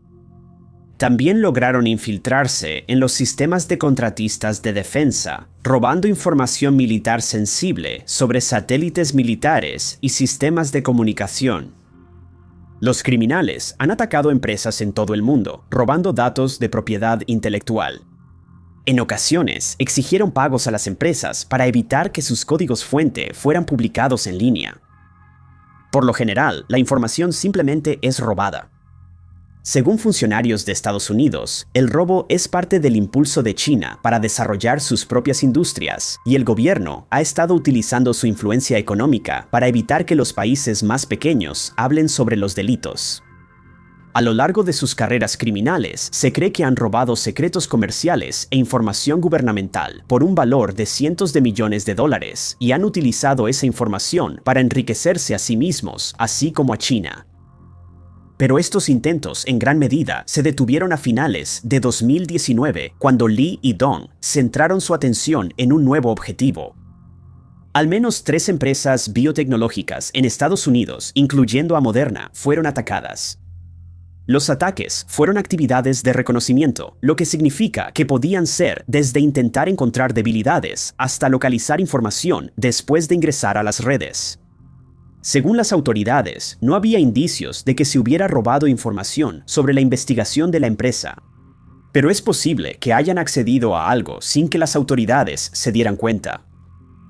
También lograron infiltrarse en los sistemas de contratistas de defensa, robando información militar sensible sobre satélites militares y sistemas de comunicación. Los criminales han atacado empresas en todo el mundo, robando datos de propiedad intelectual. En ocasiones, exigieron pagos a las empresas para evitar que sus códigos fuente fueran publicados en línea. Por lo general, la información simplemente es robada. Según funcionarios de Estados Unidos, el robo es parte del impulso de China para desarrollar sus propias industrias, y el gobierno ha estado utilizando su influencia económica para evitar que los países más pequeños hablen sobre los delitos. A lo largo de sus carreras criminales, se cree que han robado secretos comerciales e información gubernamental por un valor de cientos de millones de dólares, y han utilizado esa información para enriquecerse a sí mismos, así como a China. Pero estos intentos en gran medida se detuvieron a finales de 2019 cuando Li y Dong centraron su atención en un nuevo objetivo. Al menos 3 empresas biotecnológicas en Estados Unidos, incluyendo a Moderna, fueron atacadas. Los ataques fueron actividades de reconocimiento, lo que significa que podían ser desde intentar encontrar debilidades hasta localizar información después de ingresar a las redes. Según las autoridades, no había indicios de que se hubiera robado información sobre la investigación de la empresa. Pero es posible que hayan accedido a algo sin que las autoridades se dieran cuenta.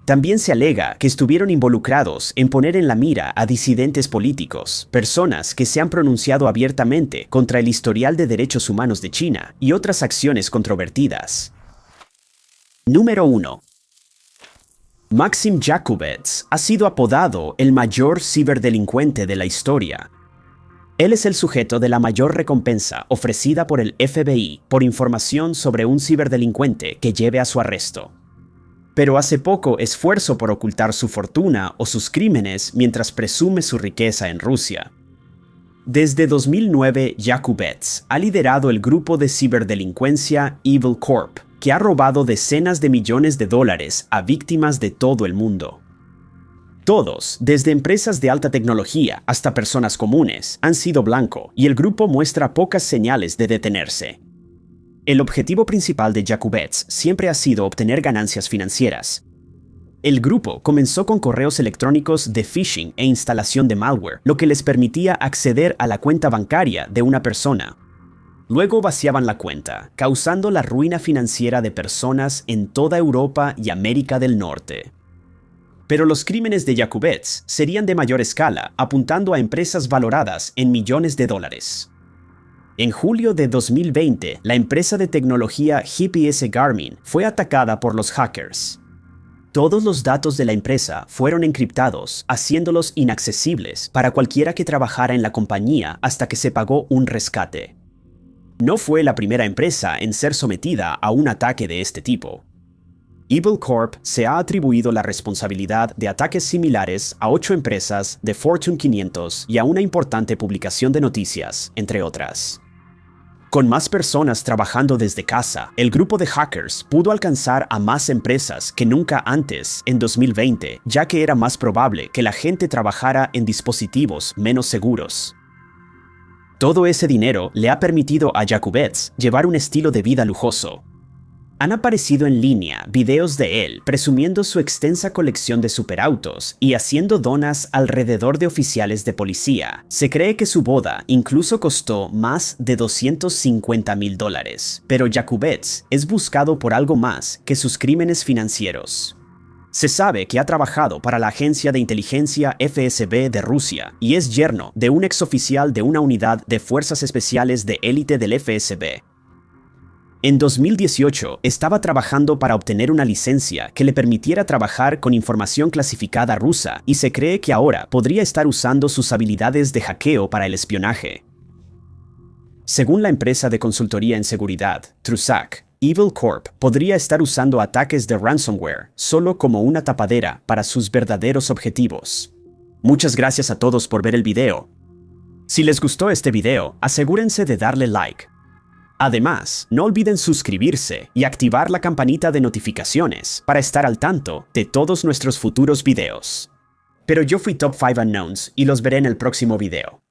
También se alega que estuvieron involucrados en poner en la mira a disidentes políticos, personas que se han pronunciado abiertamente contra el historial de derechos humanos de China y otras acciones controvertidas. Número 1. Maxim Jakubets ha sido apodado el mayor ciberdelincuente de la historia. Él es el sujeto de la mayor recompensa ofrecida por el FBI por información sobre un ciberdelincuente que lleve a su arresto. Pero hace poco esfuerzo por ocultar su fortuna o sus crímenes mientras presume su riqueza en Rusia. Desde 2009, Jakubets ha liderado el grupo de ciberdelincuencia Evil Corp, que ha robado decenas de millones de dólares a víctimas de todo el mundo. Todos, desde empresas de alta tecnología hasta personas comunes, han sido blanco y el grupo muestra pocas señales de detenerse. El objetivo principal de Jakubets siempre ha sido obtener ganancias financieras. El grupo comenzó con correos electrónicos de phishing e instalación de malware, lo que les permitía acceder a la cuenta bancaria de una persona. Luego vaciaban la cuenta, causando la ruina financiera de personas en toda Europa y América del Norte. Pero los crímenes de Jakubets serían de mayor escala, apuntando a empresas valoradas en millones de dólares. En julio de 2020, la empresa de tecnología GPS Garmin fue atacada por los hackers. Todos los datos de la empresa fueron encriptados, haciéndolos inaccesibles para cualquiera que trabajara en la compañía hasta que se pagó un rescate. No fue la primera empresa en ser sometida a un ataque de este tipo. Evil Corp se ha atribuido la responsabilidad de ataques similares a 8 empresas de Fortune 500 y a una importante publicación de noticias, entre otras. Con más personas trabajando desde casa, el grupo de hackers pudo alcanzar a más empresas que nunca antes en 2020, ya que era más probable que la gente trabajara en dispositivos menos seguros. Todo ese dinero le ha permitido a Jakubets llevar un estilo de vida lujoso. Han aparecido en línea videos de él presumiendo su extensa colección de superautos y haciendo donas alrededor de oficiales de policía. Se cree que su boda incluso costó más de $250,000, pero Jakubets es buscado por algo más que sus crímenes financieros. Se sabe que ha trabajado para la agencia de inteligencia FSB de Rusia y es yerno de un exoficial de una unidad de fuerzas especiales de élite del FSB. En 2018, estaba trabajando para obtener una licencia que le permitiera trabajar con información clasificada rusa y se cree que ahora podría estar usando sus habilidades de hackeo para el espionaje. Según la empresa de consultoría en seguridad, Trusak, Evil Corp podría estar usando ataques de ransomware solo como una tapadera para sus verdaderos objetivos. Muchas gracias a todos por ver el video. Si les gustó este video, asegúrense de darle like. Además, no olviden suscribirse y activar la campanita de notificaciones para estar al tanto de todos nuestros futuros videos. Pero yo fui Top 5 Unknowns y los veré en el próximo video.